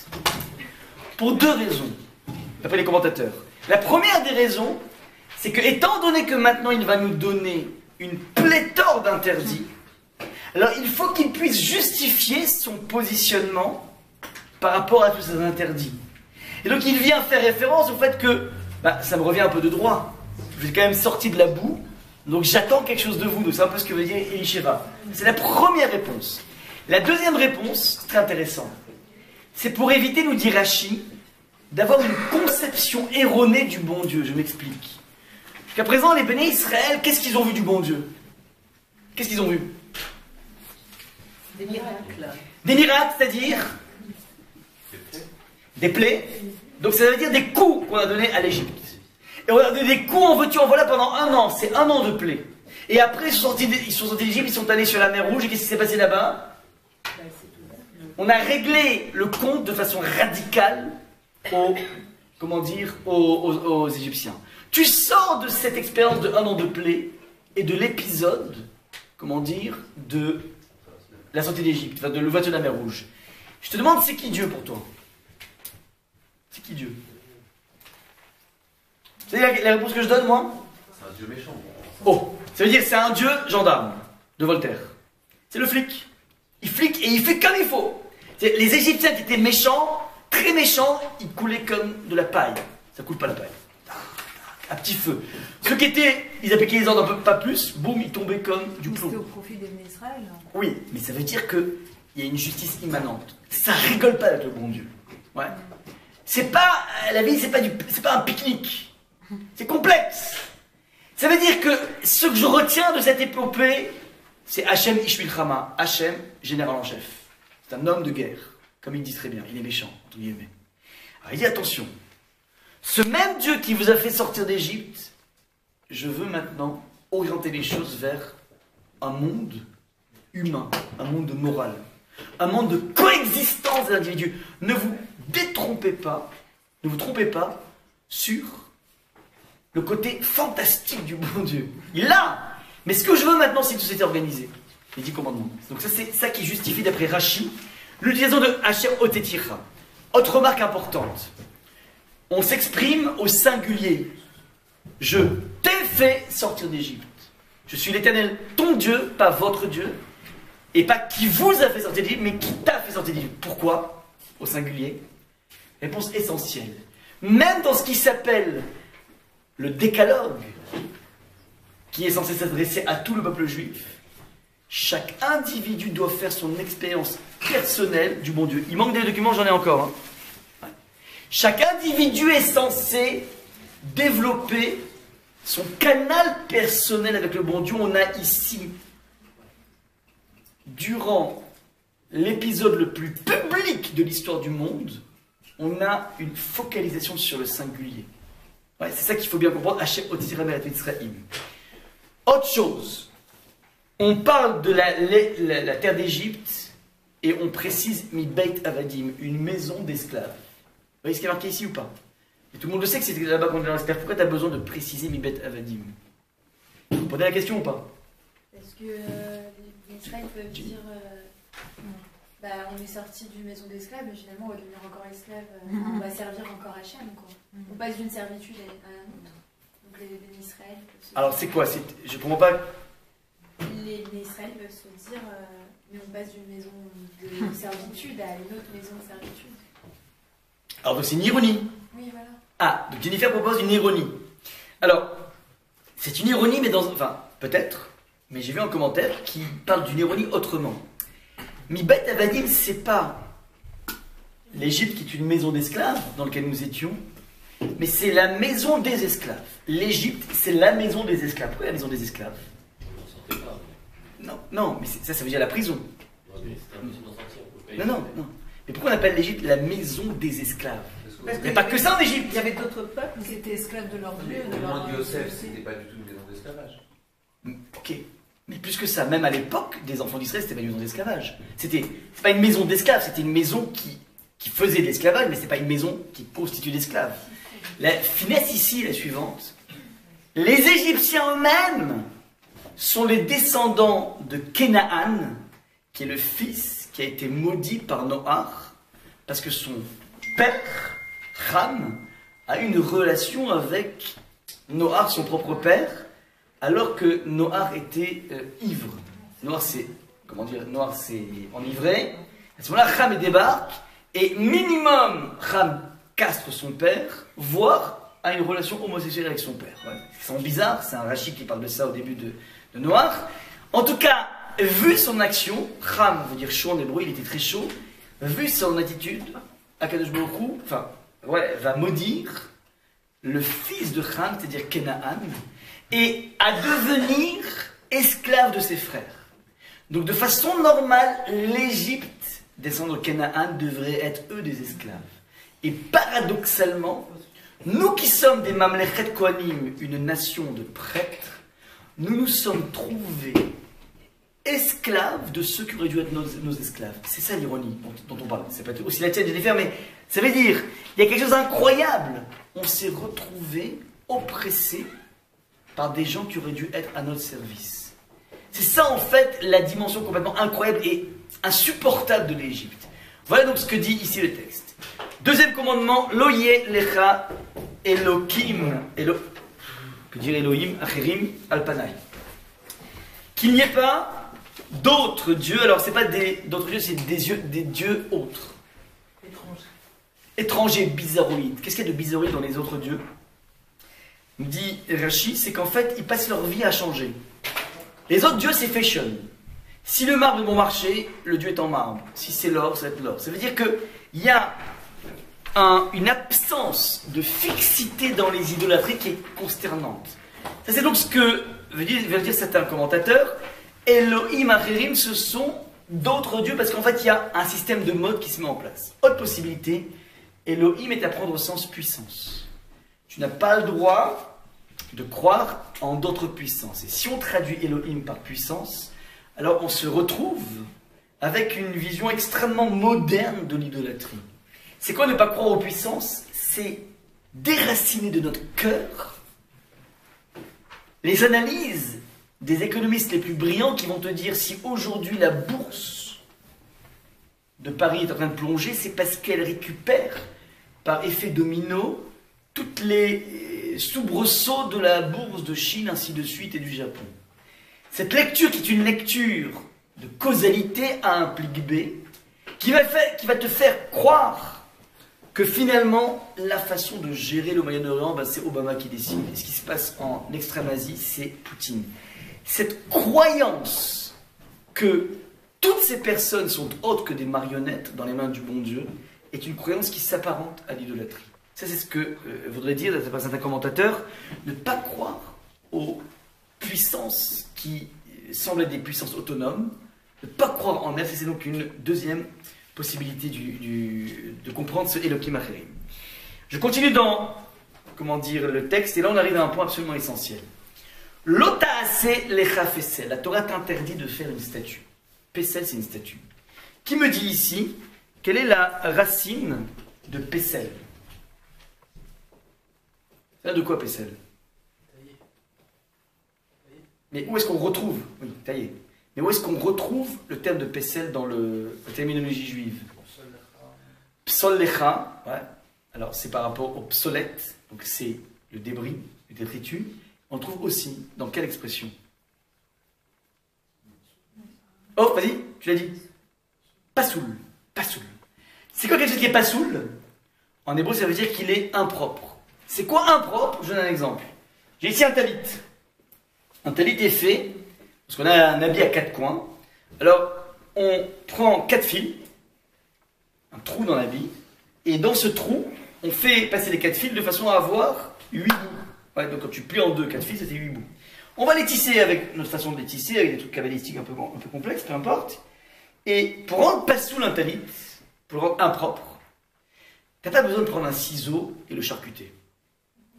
Speaker 1: pour deux raisons, d'après les commentateurs. La première des raisons, c'est que, étant donné que maintenant il va nous donner une pléthore d'interdits, alors il faut qu'il puisse justifier son positionnement par rapport à tous ces interdits. Et donc il vient faire référence au fait que, ça me revient un peu de droit, je suis quand même sorti de la boue, donc j'attends quelque chose de vous, donc c'est un peu ce que veut dire Elisheva. C'est la première réponse. La deuxième réponse, c'est très intéressant. C'est pour éviter, nous dit Rashi, d'avoir une conception erronée du bon Dieu. Je m'explique. Jusqu'à présent, les béné Israël, qu'est-ce qu'ils ont vu du bon Dieu? Qu'est-ce qu'ils ont vu?
Speaker 3: Des miracles.
Speaker 1: Des miracles, c'est-à-dire des plaies. Donc ça veut dire des coups qu'on a donnés à l'Égypte. Et on a donné des coups en veux-tu en voilà pendant 1 an. C'est 1 an de plaies. Et après, ils sont sortis d'Égypte, ils sont allés sur la mer Rouge. Et qu'est-ce qui s'est passé là-bas? On a réglé le compte de façon radicale aux Égyptiens. Tu sors de cette expérience de 1 an de plaies et de l'épisode, de la sortie d'Égypte, de l'ouverture de la mer Rouge. Je te demande, c'est qui Dieu pour toi? C'est qui Dieu? Vous savez la réponse que je donne, moi?
Speaker 5: C'est un dieu méchant.
Speaker 1: Oh, ça veut dire que c'est un dieu gendarme de Voltaire. C'est le flic. Il flique et il fait comme il faut. Les Égyptiens qui étaient méchants, très méchants, ils coulaient comme de la paille. Ça coule pas la paille. À petit feu. Ceux qui étaient, ils appliquaient les ordres un peu pas plus, boum, ils tombaient comme du plomb.
Speaker 3: C'était au profit des béné Israël.
Speaker 1: Oui, mais ça veut dire qu'il y a une justice immanente. Ça rigole pas avec le bon Dieu. Ouais. C'est pas, la vie, c'est pas un pique-nique. C'est complexe. Ça veut dire que ce que je retiens de cette épopée, c'est Hachem Ish Milchama, Hachem, général en chef. C'est un homme de guerre, comme il dit très bien. Il est méchant, entre guillemets. Alors il dit attention, ce même Dieu qui vous a fait sortir d'Égypte, je veux maintenant orienter les choses vers un monde humain, un monde moral, un monde de coexistence des individus. Ne vous détrompez pas, ne vous trompez pas sur le côté fantastique du bon Dieu. Il l'a. Mais ce que je veux maintenant, c'est que tout s'est organisé. Les 10 commandements. Donc ça, c'est ça qui justifie, d'après Rashi, l'utilisation de Asher Oteticha. Autre remarque importante. On s'exprime au singulier. Je t'ai fait sortir d'Égypte. Je suis l'Éternel, ton Dieu, pas votre Dieu. Et pas qui vous a fait sortir d'Égypte, mais qui t'a fait sortir d'Égypte. Pourquoi? Au singulier. Réponse essentielle. Même dans ce qui s'appelle le décalogue, qui est censé s'adresser à tout le peuple juif, chaque individu doit faire son expérience personnelle du bon Dieu. Il manque des documents, j'en ai encore. Ouais. Chaque individu est censé développer son canal personnel avec le bon Dieu. On a ici, durant l'épisode le plus public de l'histoire du monde, on a une focalisation sur le singulier. Ouais, c'est ça qu'il faut bien comprendre. Autre chose, on parle de la terre d'Égypte et on précise mi Beit Avadim, une maison d'esclaves. Vous voyez ce qui est marqué ici ou pas? Et tout le monde le sait que c'était là-bas qu'on est dans l'esclave. Pourquoi tu as besoin de préciser Mibet Avadim? Vous comprenez la question ou pas?
Speaker 2: Parce que les Israël peuvent dire bah, on est sorti d'une maison d'esclaves, mais finalement on va devenir encore esclave, on va servir encore Hachem, quoi. On passe d'une servitude à une autre. Donc les Israël peuvent se
Speaker 1: Alors c'est quoi? Je comprends pas.
Speaker 2: Les Israël peuvent se dire mais on passe d'une maison de servitude à une autre maison de servitude.
Speaker 1: Alors donc c'est une ironie.
Speaker 2: Oui, voilà.
Speaker 1: Ah, donc Jennifer propose une ironie. Alors, c'est une ironie, mais dans... Enfin, peut-être, mais j'ai vu un commentaire qui parle d'une ironie autrement. Mibet Avadim, c'est pas l'Égypte qui est une maison d'esclaves dans laquelle nous étions, mais c'est la maison des esclaves. L'Égypte, c'est la maison des esclaves. Pourquoi la maison des esclaves?
Speaker 5: On sortait pas.
Speaker 1: Non, non, mais ça veut dire la prison.
Speaker 5: Ouais, mais c'était impossible d'en sortir. On peut pas y
Speaker 1: Non, non,
Speaker 5: sortir.
Speaker 1: non. Mais pourquoi on appelle l'Égypte la maison des esclaves?
Speaker 3: Parce
Speaker 1: Il n'y a pas que ça en Égypte.
Speaker 3: Il y avait d'autres peuples qui étaient esclaves de leur dieu.
Speaker 6: Le moment de Yosef, c'était pas du tout une maison d'esclavage.
Speaker 1: Ok. Mais plus que ça, même à l'époque des enfants d'Israël, c'était pas une maison d'esclavage. C'est pas une maison d'esclaves, c'était une maison qui faisait de l'esclavage, mais c'est pas une maison qui constitue d'esclaves. La finesse ici est la suivante. Les Égyptiens eux-mêmes sont les descendants de Kénaan, qui est le fils qui a été maudit par Noach, parce que son père, Ham, a eu une relation avec Noach, son propre père, alors que Noach était ivre. Noach c'est, comment dire, Noach c'est enivré. À ce moment-là, Ham débarque, et minimum, Ham castre son père, voire a une relation homosexuelle avec son père. Ouais. C'est bizarre, c'est un Rashi qui parle de ça au début de Noach. En tout cas, vu son action, Ham veut dire chaud en hébreu, il était très chaud, vu son attitude, Akadosh Baruch Hu, enfin, ouais, va maudire le fils de Ham, c'est-à-dire Kénaan, et à devenir esclave de ses frères. Donc de façon normale, l'Égypte, descendant de Kénaan, devrait être eux des esclaves. Et paradoxalement, nous qui sommes des Mamlechet Kohanim, une nation de prêtres, nous nous sommes trouvés esclaves de ceux qui auraient dû être nos esclaves. C'est ça l'ironie dont on parle. C'est pas aussi la tienne, Jennifer, mais ça veut dire, il y a quelque chose d'incroyable. On s'est retrouvés oppressés par des gens qui auraient dû être à notre service. C'est ça en fait la dimension complètement incroyable et insupportable de l'Égypte. Voilà donc ce que dit ici le texte. Deuxième commandement, Loye lecha Elohim, que dire Elohim, Acherim, Alpanai. Qu'il n'y ait pas d'autres dieux, alors c'est pas d'autres dieux, c'est des dieux autres. Étrangers, bizarroïdes. Qu'est-ce qu'il y a de bizarroïde dans les autres dieux? Dit Rashi, c'est qu'en fait, ils passent leur vie à changer. Les autres dieux, c'est fashion. Si le marbre est bon marché, le dieu est en marbre. Si c'est l'or, ça va être l'or. Ça veut dire qu'il y a une absence de fixité dans les idolâtries qui est consternante. Ça, c'est donc ce que veut dire certains commentateurs. Elohim Acherim, ce sont d'autres dieux, parce qu'en fait, il y a un système de mode qui se met en place. Autre possibilité, Elohim est à prendre au sens puissance. Tu n'as pas le droit de croire en d'autres puissances. Et si on traduit Elohim par puissance, alors on se retrouve avec une vision extrêmement moderne de l'idolâtrie. C'est quoi ne pas croire aux puissances? C'est déraciner de notre cœur les analyses des économistes les plus brillants qui vont te dire si aujourd'hui la bourse de Paris est en train de plonger, c'est parce qu'elle récupère par effet domino toutes les soubresauts de la bourse de Chine, ainsi de suite, et du Japon. Cette lecture, qui est une lecture de causalité, a un plic B, qui va te faire croire que finalement, la façon de gérer le Moyen-Orient, ben, c'est Obama qui décide. Et ce qui se passe en Extrême-Asie, c'est Poutine. Cette croyance que toutes ces personnes sont autres que des marionnettes dans les mains du bon Dieu est une croyance qui s'apparente à l'idolâtrie. Ça, c'est ce que voudrait dire, d'après certains commentateurs, ne pas croire aux puissances qui semblent être des puissances autonomes, ne pas croire en elles. C'est donc une deuxième possibilité de comprendre ce Elohim Acherim. Je continue dans, comment dire, le texte, et là on arrive à un point absolument essentiel. L'otaase lecha fesel. La Torah t'interdit de faire une statue. Pesel, c'est une statue. Qui me dit ici quelle est la racine de Pesel? Ça vient de quoi, Pessel? Mais où est-ce qu'on retrouve, oui, taillé, mais où est-ce qu'on retrouve le terme de Pessel dans la terminologie juive? Psol lecha, ouais. Alors c'est par rapport au psolète, donc c'est le débris, le détritus. On le trouve aussi dans quelle expression? Oh, vas-y, tu l'as dit. Pasoul, pasoul. C'est quoi quelque chose qui est pasoul? En hébreu, ça veut dire qu'il est impropre. C'est quoi impropre? Je donne un exemple. J'ai ici un talit. Un talit est fait parce qu'on a un habit à 4 coins. Alors, on prend 4 fils, un trou dans l'habit, et dans ce trou, on fait passer les 4 fils de façon à avoir 8 bouts. Ouais, donc quand tu plies en deux 4 fils, ça fait 8 bouts. On va les tisser avec notre façon de les tisser, avec des trucs cabalistiques un peu complexes, peu importe. Et pour rendre pasoul un talit, pour le rendre impropre, tu n'as pas besoin de prendre un ciseau et le charcuter.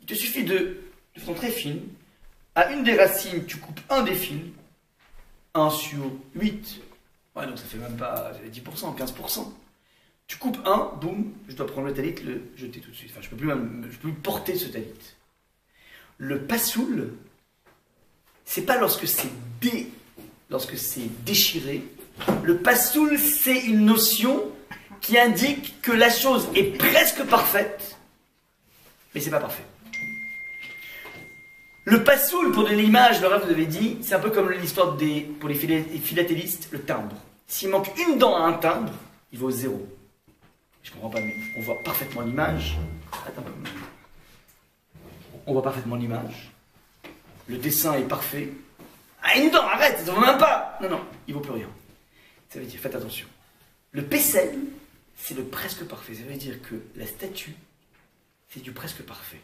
Speaker 1: Il te suffit de façon très fine, à une des racines, tu coupes un des fils, 1 sur 8. Ouais, donc ça fait même pas 10%, 15%. Tu coupes un, boum, je dois prendre le talit, le jeter tout de suite. Enfin, je peux plus porter ce talit. Le pasoul, c'est pas lorsque c'est déchiré. Le pasoul, c'est une notion qui indique que la chose est presque parfaite, mais c'est pas parfait. Le pasoul, pour donner l'image, le rêve vous avez dit, c'est un peu comme l'histoire pour les philatélistes, le timbre. S'il manque une dent à un timbre, il vaut 0. Je comprends pas, mais on voit parfaitement l'image. Attends. On voit parfaitement l'image. Le dessin est parfait. Ah, une dent, arrête, ça ne vaut même pas. Non, il vaut plus rien. Ça veut dire, faites attention. Le Pessel, c'est le presque parfait. Ça veut dire que la statue, c'est du presque parfait.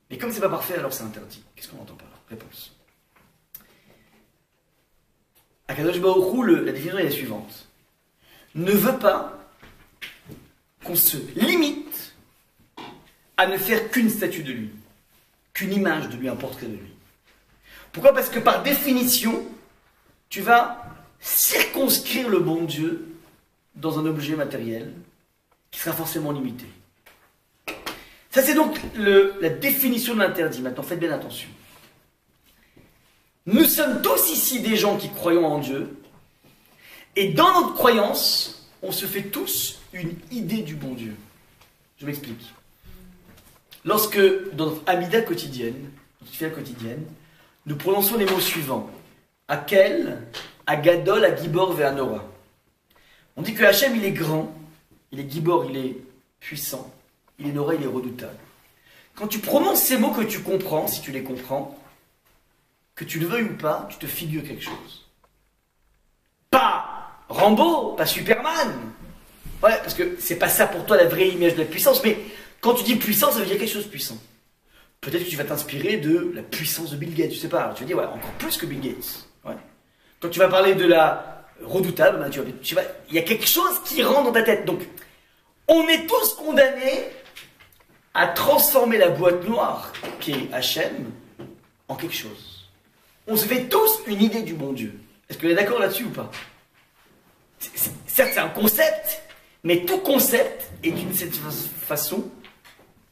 Speaker 1: Mais comme c'est pas parfait, alors c'est interdit. Qu'est-ce qu'on entend par là? Réponse. Akadosh Baruch Hu, la définition est la suivante. Ne veut pas qu'on se limite à ne faire qu'une statue de lui, qu'une image de lui, un portrait de lui. Pourquoi? Parce que par définition, tu vas circonscrire le bon Dieu dans un objet matériel qui sera forcément limité. Ça, c'est donc la définition de l'interdit. Maintenant, faites bien attention. Nous sommes tous ici des gens qui croyons en Dieu, et dans notre croyance, on se fait tous une idée du bon Dieu. Je m'explique. Lorsque, dans notre Amida quotidienne, notre fila quotidienne, nous prononçons les mots suivants. Akel, Agadol, Agibor, Ve'anora. On dit que Hachem, il est grand, il est Gibor, il est puissant, il est Nora, il est redoutable. Quand tu prononces ces mots que tu comprends, si tu les comprends, que tu le veuilles ou pas, tu te figures quelque chose. Pas Rambo, pas Superman. Ouais, parce que c'est pas ça pour toi la vraie image de la puissance, mais quand tu dis puissance, ça veut dire quelque chose de puissant. Peut-être que tu vas t'inspirer de la puissance de Bill Gates, je sais pas. Alors tu vas dire, ouais, encore plus que Bill Gates. Ouais. Quand tu vas parler de la redoutable, ben, il y a quelque chose qui rentre dans ta tête. Donc, on est tous condamnés à transformer la boîte noire qui est Hachem en quelque chose. On se fait tous une idée du bon Dieu. Est-ce que vous êtes d'accord là-dessus ou pas? Certes, c'est un concept, mais tout concept est d'une certaine façon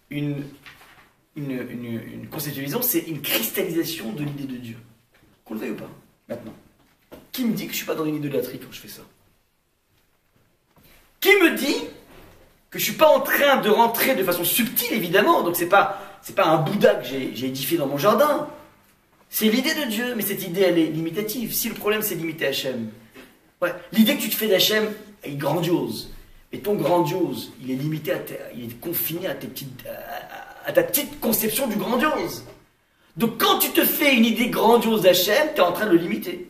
Speaker 1: une conceptualisation, c'est une cristallisation de l'idée de Dieu. Qu'on le veuille ou pas, maintenant. Qui me dit que je ne suis pas dans une idolâtrie quand je fais ça? Qui me dit que je ne suis pas en train de rentrer de façon subtile, évidemment, donc c'est pas un Bouddha que j'ai édifié dans mon jardin. C'est l'idée de Dieu, mais cette idée, elle est limitative. Si le problème, c'est limiter Hachem, ouais, l'idée que tu te fais d'Hachem est grandiose. Mais ton grandiose, il est limité, il est confiné à ta petite conception du grandiose. Donc quand tu te fais une idée grandiose d'Hachem, tu es en train de le limiter.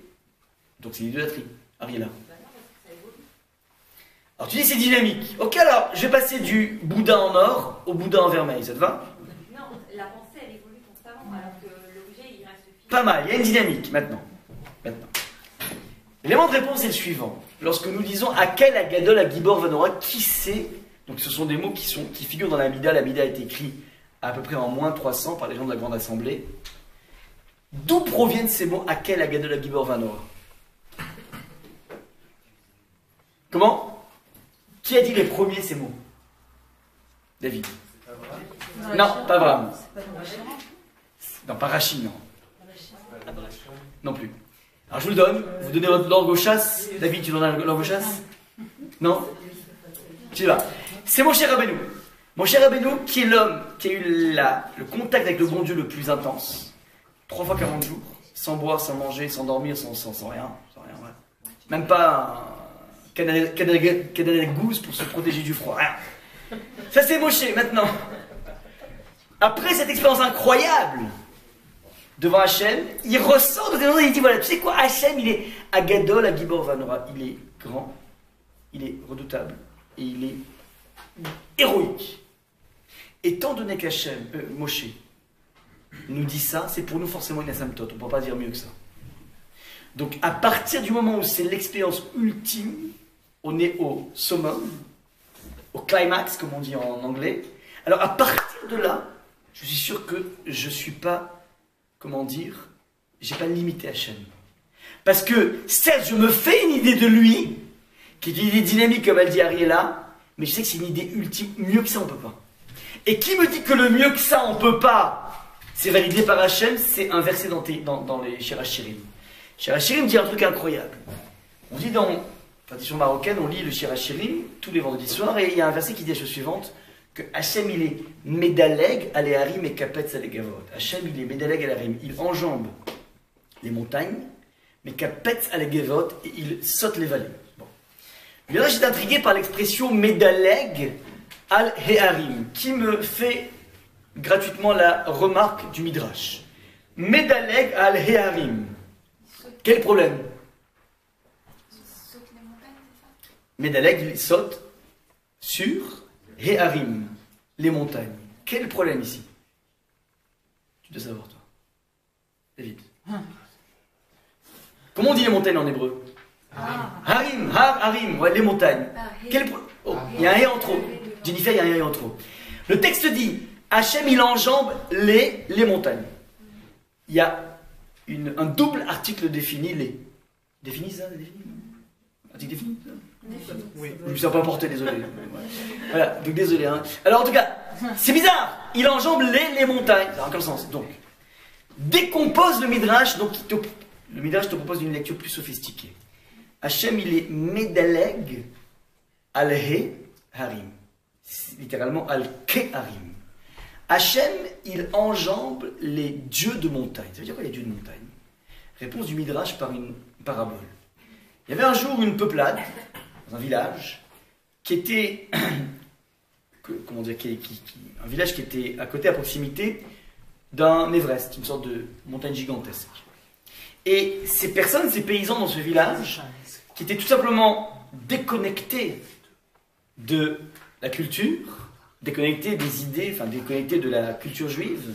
Speaker 1: Donc c'est l'idolâtrie. Ariela. Alors tu dis c'est dynamique. Ok, alors je vais passer du Bouddha en or au Bouddha en vermeil, ça te va?
Speaker 2: Non, la pensée elle évolue constamment alors que l'objet il reste fixe.
Speaker 1: Pas mal, il y a une dynamique maintenant. L'élément de réponse est le suivant. Lorsque nous disons Akel, Agadol, Agibor, Vanora, qui c'est? Donc ce sont des mots qui figurent dans l'Amida. L'Amida a été écrit à peu près en moins 300 par les gens de la Grande Assemblée. D'où proviennent ces mots Akel, Agadol, Agibor, Vanora? Comment? Qui a dit les premiers ces mots? David. Non, pas Abraham.
Speaker 3: C'est pas dans la Shira.
Speaker 1: Non, pas Rachid, non. Non plus. Alors je vous le donne. Vous donnez votre langue aux chasses. David, tu donnes la langue aux chasses? Non? Tu y vas. C'est mon cher Rabbeinu. Mon cher Rabbeinu, qui est l'homme qui a eu le contact avec le bon Dieu le plus intense. 3 fois 40 jours. Sans boire, sans manger, sans dormir, sans rien. Sans rien, ouais. Même pas un canal gousse pour se protéger du froid. Rien. Ça c'est Moshe, maintenant. Après cette expérience incroyable devant Hachem, il ressort de des moments et il dit, voilà, tu sais quoi, Hachem, il est Agadol, Agibor, Vanora. Il est grand, il est redoutable, et il est héroïque. Étant donné qu'Hachem, Moshe, nous dit ça, c'est pour nous forcément une asymptote, on ne peut pas dire mieux que ça. Donc à partir du moment où c'est l'expérience ultime, on est au summum, au climax, comme on dit en anglais. Alors à partir de là, je suis sûr que je ne suis pas, comment dire, j'ai pas limité Hachem. Parce que, certes, je me fais une idée de lui, qui est une idée dynamique comme elle dit Ariella, mais je sais que c'est une idée ultime, mieux que ça on peut pas. Et qui me dit que le mieux que ça on peut pas, c'est validé par Hachem, c'est un verset dans les Shirachirim. Shirachirim dit un truc incroyable. On dit dans la tradition marocaine, on lit le Shirachirim tous les vendredis soirs, et il y a un verset qui dit la chose suivante, que Hachem il est Medaleg Aleharim et Kapetz Alegavot. Hachem il est Medaleg Aleharim, il enjambe les montagnes, mais Kapetz Alegavot, et il saute les vallées. Bon. Mais là j'étais intrigué par l'expression Medaleg Al-Heharim, qui me fait gratuitement la remarque du Midrash. Medaleg Al-Heharim. Quel problème? Medaleg il saute sur Heharim, les montagnes. Quel problème ici? Tu dois savoir, toi. David. Comment on dit les montagnes en hébreu? Harim, Harim, ouais, les montagnes. Oh, il y a un et en trop. Jennifer, il y a un et en trop. Le texte dit, Hachem, il enjambe les montagnes. Il y a un double article défini, les. Défini ça? Article défini ça? Oui, je ne me suis pas porté, désolé. Voilà, donc désolé. Hein. Alors en tout cas, c'est bizarre. Il enjambe les montagnes. Ça n'a aucun sens. Donc, décompose le Midrash. Donc, le Midrash te propose une lecture plus sophistiquée. Hachem, il est Medaleg Al-He-Harim. Littéralement Al-Ke-Harim. Hachem, il enjambe les dieux de montagne. Ça veut dire quoi les dieux de montagne? Réponse du Midrash par une parabole. Il y avait un jour une peuplade dans un village qui était comment dire, un village qui était à côté, à proximité d'un Everest, une sorte de montagne gigantesque. Et ces personnes, ces paysans dans ce village, qui étaient tout simplement déconnectés de la culture, déconnectés des idées, enfin déconnectés de la culture juive,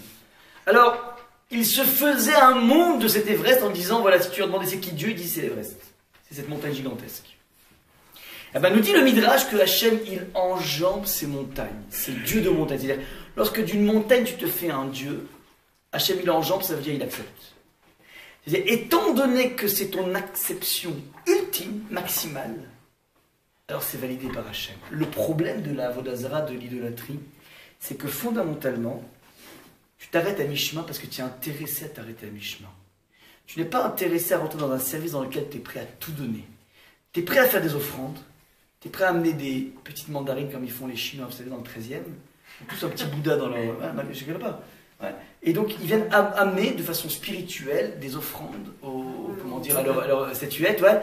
Speaker 1: alors ils se faisaient un monde de cet Everest en disant, voilà, si tu leur demandais c'est qui Dieu, il dit c'est l'Everest, c'est cette montagne gigantesque. Eh ben, nous dit le Midrash que Hachem, il enjambe ces montagnes, ces dieux de montagne. C'est-à-dire, lorsque d'une montagne tu te fais un dieu, Hachem, il enjambe, ça veut dire il accepte. C'est-à-dire, étant donné que c'est ton acception ultime, maximale, alors c'est validé par Hachem. Le problème de la Avodah Zara, de l'idolâtrie, c'est que fondamentalement, tu t'arrêtes à mi-chemin parce que tu es intéressé à t'arrêter à mi-chemin. Tu n'es pas intéressé à rentrer dans un service dans lequel tu es prêt à tout donner. Tu es prêt à faire des offrandes, tu es prêt à amener des petites mandarines comme ils font les Chinois, vous savez, dans le 13e, ou tous un petit Bouddha dans leur... Ouais, je ne connais pas. Ouais. Et donc, ils viennent amener de façon spirituelle des offrandes comment dire, à leur statuette, ouais.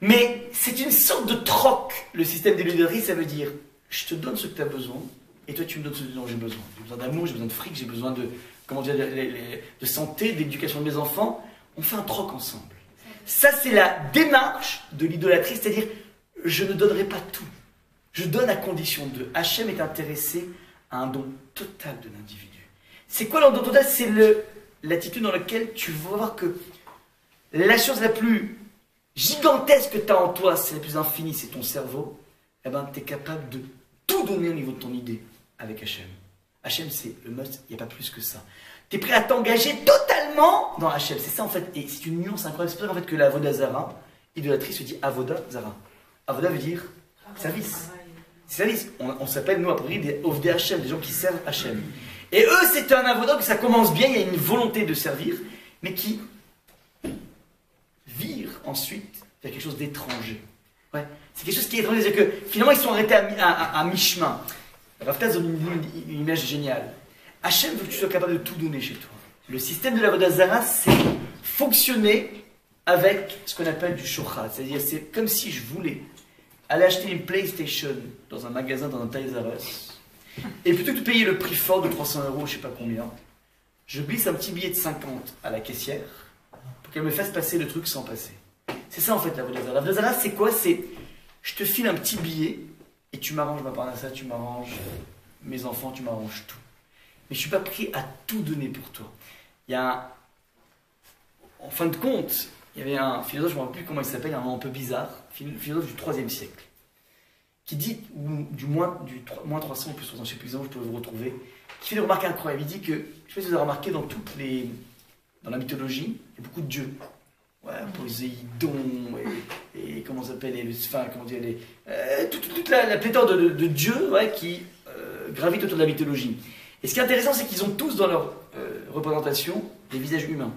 Speaker 1: Mais c'est une sorte de troc, le système de l'idolâtrie, ça veut dire, je te donne ce que tu as besoin, et toi tu me donnes ce dont j'ai besoin. J'ai besoin d'amour, j'ai besoin de fric, j'ai besoin de, comment dire, de santé, d'éducation de mes enfants. On fait un troc ensemble. Ça, c'est la démarche de l'idolâtrie, c'est-à-dire, je ne donnerai pas tout. Je donne à condition de. Hachem est intéressé à un don total de l'individu. C'est quoi le don total? C'est l'attitude dans laquelle tu vas voir que la chose la plus gigantesque que tu as en toi, c'est la plus infinie, c'est ton cerveau. Eh bien, tu es capable de tout donner au niveau de ton idée avec Hachem. Hachem, c'est le must, il n'y a pas plus que ça. Tu es prêt à t'engager totalement dans Hachem. C'est ça en fait, et c'est une nuance incroyable. C'est pour ça en fait que la Avodah Zara, idolâtrie, se dit Avodah Zara. Avodah veut dire service. C'est-à-dire, on s'appelle, nous, à Paris, des Ovdei Hachem, des gens qui servent Hachem. Et eux, c'est un avodat que ça commence bien, il y a une volonté de servir, mais qui vire ensuite vers quelque chose d'étranger. Ouais. C'est quelque chose qui est étranger, c'est-à-dire que finalement, ils sont arrêtés à mi-chemin. Rav Taz donne une image géniale. Hachem veut que tu sois capable de tout donner chez toi. Le système de l'avodat zara, c'est fonctionner avec ce qu'on appelle du shochad. C'est-à-dire, c'est comme si je voulais aller acheter une PlayStation dans un magasin, dans un Toys R Us, et plutôt que de payer le prix fort de 300 €, je ne sais pas combien, je glisse un petit billet de 50 à la caissière pour qu'elle me fasse passer le truc sans passer. C'est ça en fait l'avodat zara. L'avodat zara, c'est quoi? C'est je te file un petit billet et tu m'arranges ma parnassa, tu m'arranges mes enfants, tu m'arranges tout. Mais je ne suis pas prêt à tout donner pour toi. Il y a en fin de compte, il y avait un philosophe, je ne me rappelle plus comment il s'appelle, un nom un peu bizarre, philosophe du 3e siècle, qui dit, ou du moins 300 ou plus 300, je ne sais plus exactement, je peux vous retrouver, qui fait des remarques incroyables. Il dit que, je ne sais pas si vous avez remarqué, dans la mythologie, il y a beaucoup de dieux. Ouais, Poséidon, et comment ça s'appelle, toute la pléthore de dieux, ouais, qui gravitent autour de la mythologie. Et ce qui est intéressant, c'est qu'ils ont tous dans leur représentation des visages humains,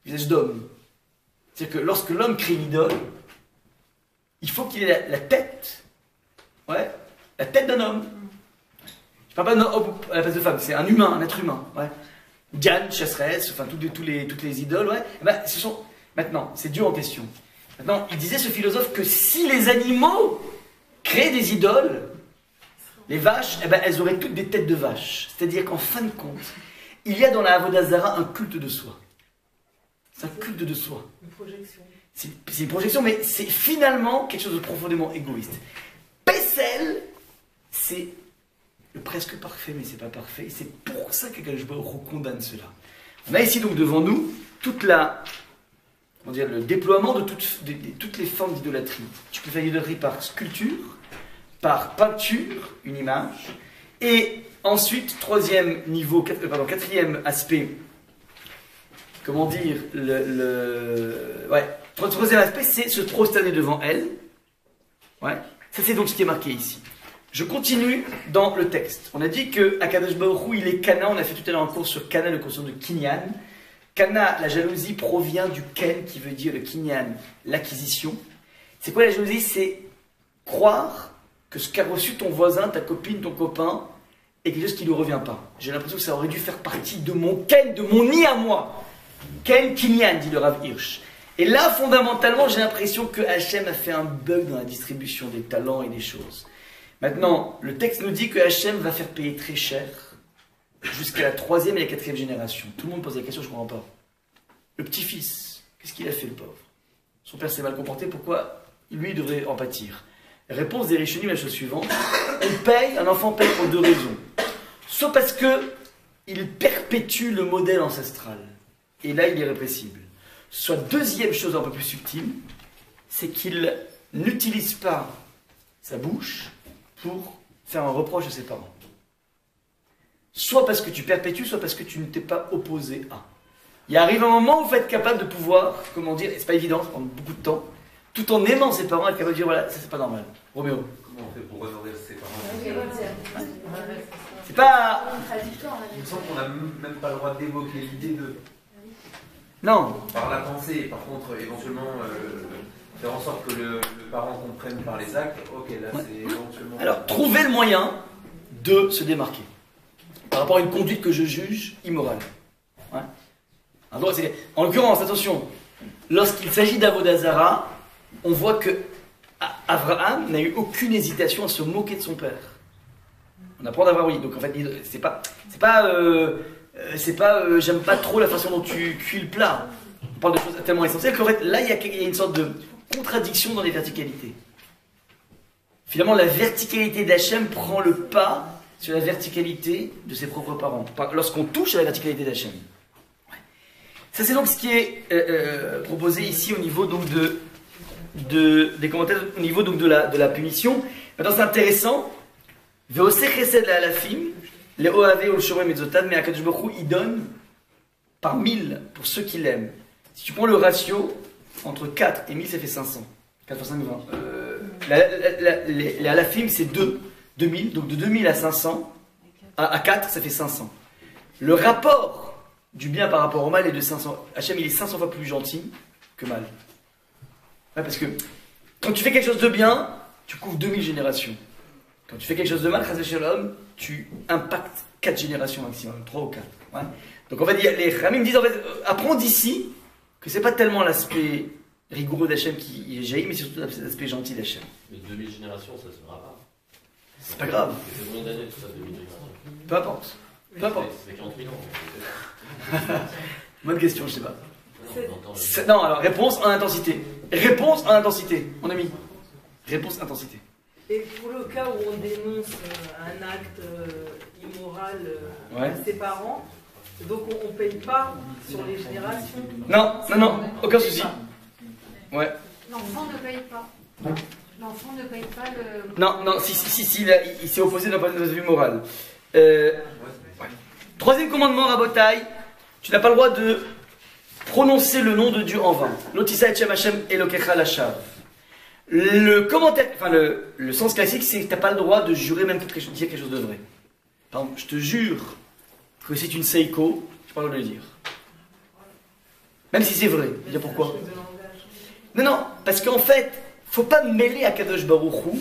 Speaker 1: des visages d'hommes. C'est-à-dire que lorsque l'homme crée une idole, il faut qu'il ait la tête, ouais, la tête d'un homme. Je ne parle pas d'un homme à la place de femme, c'est un humain, un être humain. Ouais. Diane, chasseresse, enfin toutes les idoles, ouais. Ben, maintenant, c'est Dieu en question. Maintenant, il disait ce philosophe que si les animaux créaient des idoles, les vaches, eh ben, elles auraient toutes des têtes de vaches. C'est-à-dire qu'en fin de compte, il y a dans la avodat zara un culte de soi. C'est un culte de soi.
Speaker 3: Une projection.
Speaker 1: C'est une projection, mais c'est finalement quelque chose de profondément égoïste. Pessel, c'est le presque parfait, mais c'est pas parfait. Et c'est pour ça que Akadosh Baruch Hu condamne cela. On a ici donc devant nous le déploiement de toutes les formes d'idolâtrie. Tu peux faire l'idolâtrie par sculpture, par peinture, une image, et ensuite, quatrième aspect, comment dire, troisième aspect, c'est se prosterner devant elle. Ouais. Ça, c'est donc ce qui est marqué ici. Je continue dans le texte. On a dit que Akadosh Baruch Hu, il est Kana. On a fait tout à l'heure un cours sur Kana, le concept de Kinyan. Kana, la jalousie provient du Ken, qui veut dire le Kinyan, l'acquisition. C'est quoi la jalousie? C'est croire que ce qu'a reçu ton voisin, ta copine, ton copain, est quelque chose qui ne lui revient pas. J'ai l'impression que ça aurait dû faire partie de mon Ken, de mon nid à moi. Ken Kinyan, dit le Rav Hirsch. Et là, fondamentalement, j'ai l'impression que Hachem a fait un bug dans la distribution des talents et des choses. Maintenant, le texte nous dit que Hachem va faire payer très cher jusqu'à la 3e et la 4e génération. Tout le monde pose la question, je ne comprends pas. Le petit-fils, qu'est-ce qu'il a fait, le pauvre? Son père s'est mal comporté, pourquoi lui devrait en pâtir? Réponse des Rishonim, la chose suivante. Un enfant paye pour 2 raisons. Soit parce qu'il perpétue le modèle ancestral, et là il est répressible. Soit deuxième chose un peu plus subtile, c'est qu'il n'utilise pas sa bouche pour faire un reproche à ses parents. Soit parce que tu perpétues, soit parce que tu ne t'es pas opposé à. Il arrive un moment où vous êtes capable de pouvoir, comment dire, et c'est pas évident, ça prend beaucoup de temps, tout en aimant ses parents, être capable de dire voilà, ça c'est pas normal. Roméo.
Speaker 6: Comment on fait pour revenir ses parents?
Speaker 1: C'est pas.
Speaker 6: Il me semble qu'on n'a même pas le droit d'évoquer l'idée de.
Speaker 1: Non.
Speaker 6: Par la pensée, par contre, éventuellement, faire en sorte que le parent comprenne par les actes, ok, là c'est éventuellement.
Speaker 1: Alors, trouver le moyen de se démarquer par rapport à une conduite que je juge immorale. Ouais. En l'occurrence, attention, lorsqu'il s'agit d'avodat zara, on voit que Abraham n'a eu aucune hésitation à se moquer de son père. On apprend d'Abraham, oui. Donc en fait, c'est pas j'aime pas trop la façon dont tu cuis le plat. On parle de choses tellement essentielles qu'en fait, là, il y a une sorte de contradiction dans les verticalités. Finalement, la verticalité d'Hachem prend le pas sur la verticalité de ses propres parents. Lorsqu'on touche à la verticalité d'Hachem. Ouais. Ça, c'est donc ce qui est proposé ici au niveau donc des commentaires, au niveau donc de la punition. Maintenant, c'est intéressant. Ve'oseh chesed la'alafim. Les OAV ou le Shoré Metzotan, mais Akadosh Baruch Hu, il donne par 1000 pour ceux qui l'aiment. Si tu prends le ratio, entre 4 et 1000, ça fait 500. 4 fois 5, 20. Les halafim, c'est 2000, donc de 2000 à 500, à 4, ça fait 500. Le rapport du bien par rapport au mal est de 500. Hachem, il est 500 fois plus gentil que mal. Ouais, parce que quand tu fais quelque chose de bien, tu couvres 2000 générations. Quand tu fais quelque chose de mal, Chas v'Shalom, tu impactes 4 générations maximum, 3 ou 4. Ouais. Donc en fait, les Ramim disent, en fait, apprends d'ici que c'est pas tellement l'aspect rigoureux d'Hachem qui est jaillit, mais surtout l'aspect gentil d'Hachem.
Speaker 5: Mais 2000 générations, ça se verra pas.
Speaker 1: C'est pas grave.
Speaker 5: C'est combien d'années tout ça, 2000 générations?
Speaker 1: Peu importe. Peu importe.
Speaker 5: C'est 40 000 ans.
Speaker 1: Bonne question, je sais pas.
Speaker 5: Non, on entend
Speaker 1: Non, alors réponse en intensité. Réponse en intensité, mon ami. Réponse intensité.
Speaker 3: Et pour le cas où on dénonce un acte immoral
Speaker 1: Ouais.
Speaker 3: à ses parents, donc on ne paye pas sur les générations.
Speaker 1: Non, aucun souci. Ouais.
Speaker 2: L'enfant ne paye pas. L'enfant ne paye pas le.
Speaker 1: Non, si, il s'est opposé d'un point de vue moral. Troisième commandement, Rabotai, tu n'as pas le droit de prononcer le nom de Dieu en vain. Lotissa etchem Hashem Elokecha Lashav. Le commentaire, enfin le sens classique, c'est que tu n'as pas le droit de jurer même pour dire quelque chose de vrai. Par exemple, je te jure que c'est une seiko, je n'ai pas le droit de le dire. Même si c'est vrai. Je veux dire pourquoi? Non, parce qu'en fait, faut pas mêler à Kadosh Baruch Hu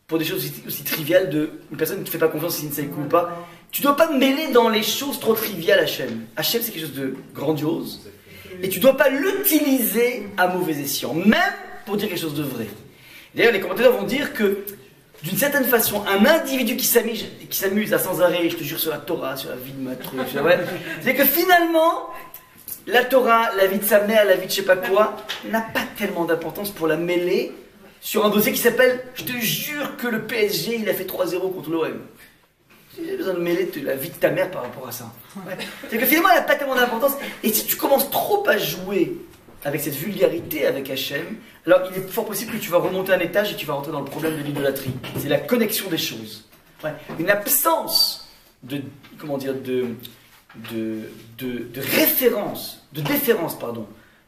Speaker 1: pour des choses aussi triviales de une personne qui ne fait pas confiance si c'est une seiko ou pas. Tu dois pas mêler dans les choses trop triviales Hachem. Hachem, c'est quelque chose de grandiose. Et tu dois pas l'utiliser à mauvais escient, même pour dire quelque chose de vrai. D'ailleurs, les commentateurs vont dire que, d'une certaine façon, un individu qui s'amuse à sans arrêt, je te jure sur la Torah, sur la vie de ma truc, c'est que finalement, la Torah, la vie de sa mère, la vie de je sais pas quoi, n'a pas tellement d'importance pour la mêler sur un dossier qui s'appelle « Je te jure que le PSG, il a fait 3-0 contre l'OM ». J'ai besoin de mêler la vie de ta mère par rapport à ça. Ouais. C'est que finalement, elle n'a pas tellement d'importance. Et si tu commences trop à jouer avec cette vulgarité avec Hachem, alors il est fort possible que tu vas remonter un étage et tu vas rentrer dans le problème de l'idolâtrie. C'est la connexion des choses. Ouais. Une absence de déférence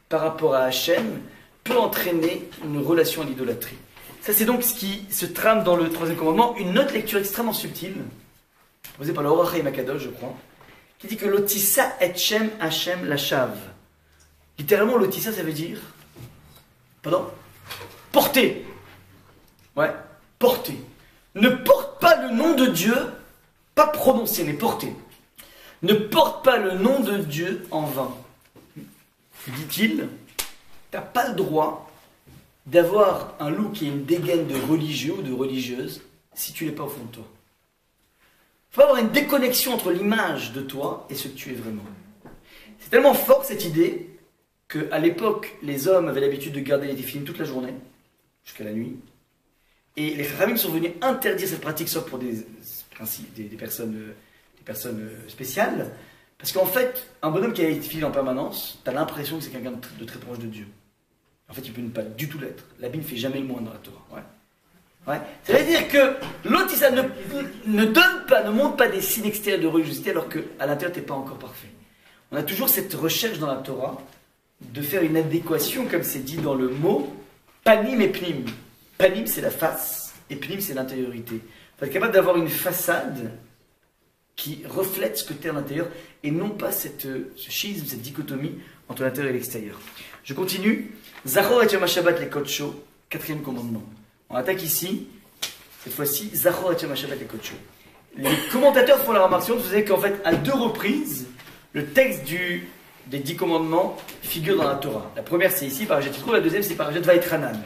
Speaker 1: par rapport à Hachem peut entraîner une relation à l'idolâtrie. Ça, c'est donc ce qui se trame dans le troisième commandement. Une autre lecture extrêmement subtile, posée par le Or HaChaim HaKadosh, je crois, qui dit que l'otissa etchem Hachem lashav. Littéralement, l'otissa, ça veut dire... Pardon? Porter. Ouais, porter. Ne porte pas le nom de Dieu, pas prononcer, mais porter. Ne porte pas le nom de Dieu en vain. Dit-il, t'as pas le droit d'avoir un look et une dégaine de religieux ou de religieuse si tu l'es pas au fond de toi. Il faut avoir une déconnexion entre l'image de toi et ce que tu es vraiment. C'est tellement fort cette idée qu'à l'époque, les hommes avaient l'habitude de garder les téfilines toute la journée, jusqu'à la nuit. Et les Chachamim sont venus interdire cette pratique sauf pour des personnes spéciales. Parce qu'en fait, un bonhomme qui a les téfilines en permanence, tu as l'impression que c'est quelqu'un de très proche de Dieu. En fait, il peut ne pas du tout l'être. L'habit ne fait jamais le moins dans la Torah. Ouais. C'est-à-dire que l'autre, ça ne montre pas des signes extérieurs de religiosité alors qu'à l'intérieur, tu n'es pas encore parfait. On a toujours cette recherche dans la Torah de faire une adéquation, comme c'est dit dans le mot, panim et pnim. Panim, c'est la face, et pnim, c'est l'intériorité. Il faut être capable d'avoir une façade qui reflète ce que tu es à l'intérieur, et non pas ce schisme, cette dichotomie entre l'intérieur et l'extérieur. Je continue. Zachor et Yom HaShabbat les Kodsho, quatrième commandement. On attaque ici, cette fois-ci, Zachor et Yom HaShabbat les Kodsho. Les commentateurs font la remarque, vous savez qu'en fait, à 2 reprises, le texte des 10 commandements figure dans la Torah. La première, c'est ici, Parashat Yitro, la deuxième, c'est Parashat Vaïtranan.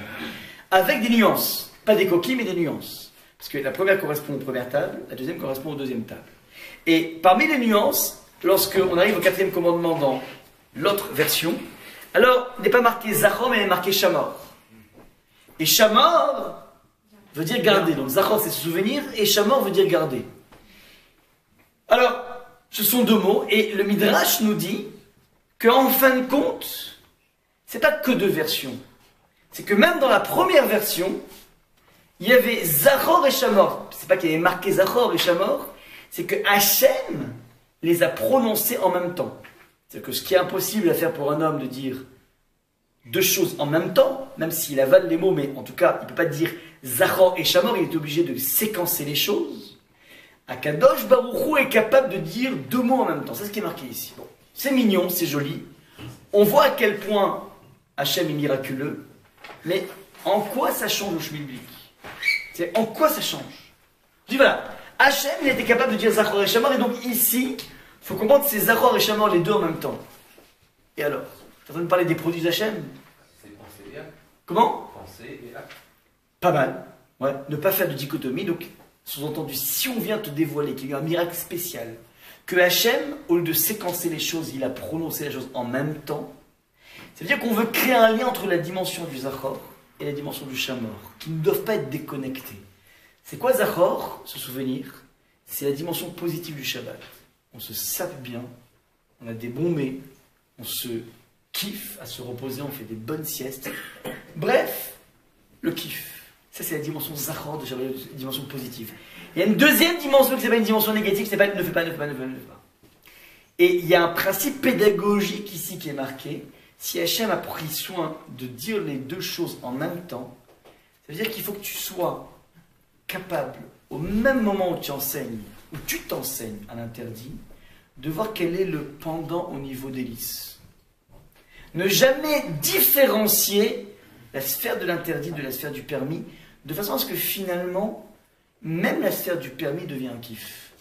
Speaker 1: Avec des nuances. Pas des coquilles, mais des nuances. Parce que la première correspond aux premières tables, la deuxième correspond aux deuxièmes tables. Et parmi les nuances, lorsqu'on arrive au 4e commandement dans l'autre version, alors, il n'est pas marqué Zachor, mais il est marqué Shamor. Et Shamor veut dire garder. Donc Zachor, c'est se souvenir, et Shamor veut dire garder. Alors, ce sont 2 mots, et le Midrash nous dit qu'en fin de compte, c'est pas que 2 versions. C'est que même dans la première version, il y avait Zachor et Shamor. C'est pas qu'il y avait marqué Zachor et Shamor, c'est que Hachem les a prononcés en même temps. C'est-à-dire que ce qui est impossible à faire pour un homme de dire 2 choses en même temps, même s'il avale les mots, mais en tout cas, il ne peut pas dire Zachor et Shamor, il est obligé de séquencer les choses. Akadosh Baruch Hu est capable de dire deux mots en même temps. C'est ce qui est marqué ici. Bon, c'est mignon, c'est joli. On voit à quel point Hachem est miraculeux, mais en quoi ça change au schmilblick? C'est en quoi ça change? Je dis voilà, Hachem, il était capable de dire Zachor et Shamor, et donc ici, il faut comprendre que c'est Zachor et Shamor les deux en même temps. Et alors, tu es en train de parler des produits d'Hachem?
Speaker 6: C'est pensée et acte.
Speaker 1: Comment?
Speaker 6: Pensée et acte.
Speaker 1: Pas mal. Ouais, ne pas faire de dichotomie. Donc, sous-entendu, si on vient te dévoiler qu'il y a eu un miracle spécial, que Hachem, au lieu de séquencer les choses, il a prononcé la chose en même temps, ça veut dire qu'on veut créer un lien entre la dimension du Zachor et la dimension du Shamor, qui ne doivent pas être déconnectés. C'est quoi Zachor, ce souvenir? C'est la dimension positive du Shabbat. On se sape bien, on a des bons mets, on se kiffe à se reposer, on fait des bonnes siestes. Bref, le kiff. Ça, c'est la dimension Zachor de Shabbat, la dimension positive. Il y a une deuxième dimension qui s'appelle une dimension négative, qui s'appelle ne fais pas, ne fais pas, ne fais pas, ne fais pas. Et il y a un principe pédagogique ici qui est marqué. Si Hachem a pris soin de dire les deux choses en même temps, ça veut dire qu'il faut que tu sois capable, au même moment où tu enseignes, où tu t'enseignes à l'interdit, de voir quel est le pendant au niveau des lices. Ne jamais différencier la sphère de l'interdit de la sphère du permis, de façon à ce que finalement, même la sphère du permis devient un kiff.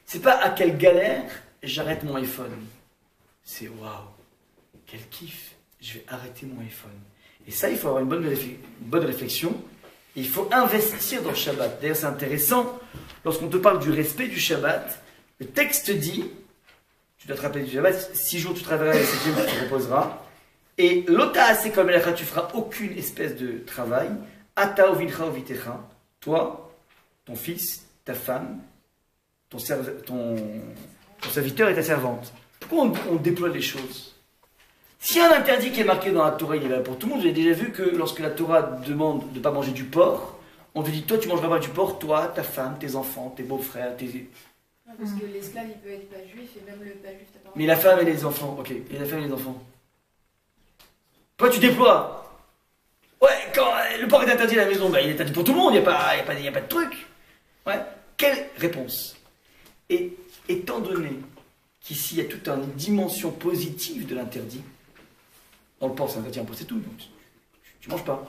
Speaker 1: C'est pas à quelle galère j'arrête mon iPhone. C'est waouh, quel kiff, je vais arrêter mon iPhone. Et ça, il faut avoir une bonne réflexion. Et il faut investir dans le Shabbat. D'ailleurs, c'est intéressant, lorsqu'on te parle du respect du Shabbat, le texte dit, tu dois te rappeler du Shabbat, 6 jours tu travailleras et 7e tu te reposeras. Et l'ota assez comme elle tu feras aucune espèce de travail. Ata ovilcha ovitecha, toi, ton fils, ta femme, ton serviteur et ta servante. Pourquoi on déploie les choses? S'il y a un interdit qui est marqué dans la Torah, il est là pour tout le monde. Vous avez déjà vu que lorsque la Torah demande de ne pas manger du porc, on te dit, toi tu ne mangeras pas du porc, toi, ta femme, tes enfants, tes beaux-frères, tes...
Speaker 2: Non, parce que l'esclave, il peut être pas juif, et même le pas juif, t'as pas...
Speaker 1: Mais la femme et les enfants, ok. Et la femme et les enfants. Toi tu déploies. Ouais, quand le porc est interdit à la maison, bah, il est interdit pour tout le monde, il n'y a pas de truc. Ouais. Quelle réponse? Et étant donné qu'ici il y a toute une dimension positive de l'interdit, dans le porc c'est interdit, c'est tout, donc tu manges pas.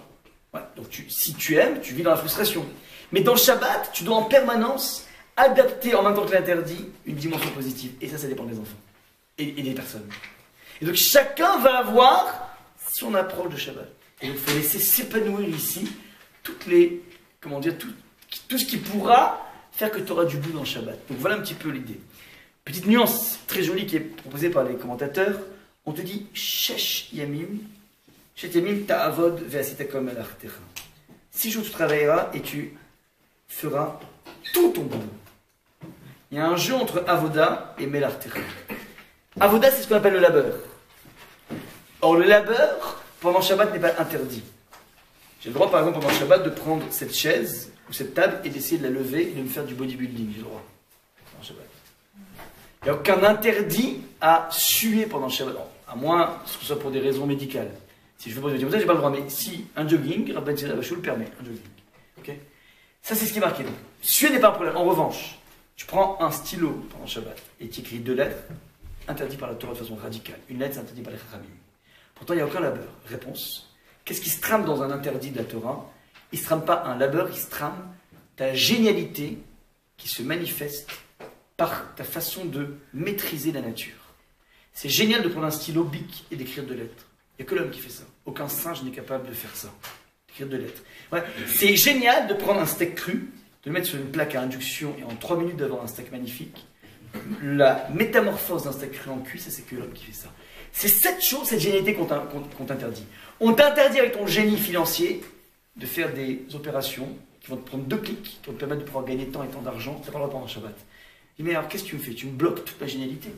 Speaker 1: Ouais, donc si tu aimes, tu vis dans la frustration. Mais dans le Shabbat, tu dois en permanence adapter en même temps que l'interdit une dimension positive. Et ça dépend des enfants et des personnes. Et donc chacun va avoir son approche de Shabbat. Et donc il faut laisser s'épanouir ici toutes les, comment dire, tout ce qui pourra faire que tu auras du goût dans le Shabbat. Donc voilà un petit peu l'idée. Petite nuance très jolie qui est proposée par les commentateurs. On te dit Shesh Yamim, Shesh Yamim ta'avod ve'asita kol melartecha. 6 jours tu travailleras et tu feras tout ton boulot. Il y a un jeu entre avoda et melartecha. Avoda, c'est ce qu'on appelle le labeur. Or, le labeur, pendant Shabbat, n'est pas interdit. J'ai le droit, par exemple, pendant Shabbat, de prendre cette chaise ou cette table et d'essayer de la lever et de me faire du bodybuilding. J'ai le droit. Pendant Shabbat. Il n'y a aucun interdit à suer pendant Shabbat. Non, à moins que ce soit pour des raisons médicales. Si je veux pas dire ça, j'ai pas le droit. Mais si un jogging, Rabban Tzedavachou le permet, un jogging. Okay, ça, c'est ce qui est marqué. Donc, suer n'est pas un problème. En revanche, tu prends un stylo pendant Shabbat et tu écris 2 lettres, interdit par la Torah de façon radicale. Une lettre, c'est interdit par les Chachamim. Pourtant, il n'y a aucun labeur. Réponse. Qu'est-ce qui se trame dans un interdit de la Torah? Il ne se trame pas un labeur, il se trame ta génialité qui se manifeste par ta façon de maîtriser la nature. C'est génial de prendre un stylo bic et d'écrire 2 lettres. Il n'y a que l'homme qui fait ça. Aucun singe n'est capable de faire ça. D'écrire 2 lettres. Ouais. C'est génial de prendre un steak cru, de le mettre sur une plaque à induction et en 3 minutes d'avoir un steak magnifique. La métamorphose d'un steak cru en cuit, ça c'est que l'homme qui fait ça. C'est cette chose, cette génialité qu'on t'interdit. On t'interdit avec ton génie financier de faire des opérations qui vont te prendre 2 clics, qui vont te permettre de pouvoir gagner temps et temps d'argent. Tu n'as pas le droit pendant Shabbat. Je dis, mais alors qu'est-ce que tu me fais? Tu me bloques toute la génialité.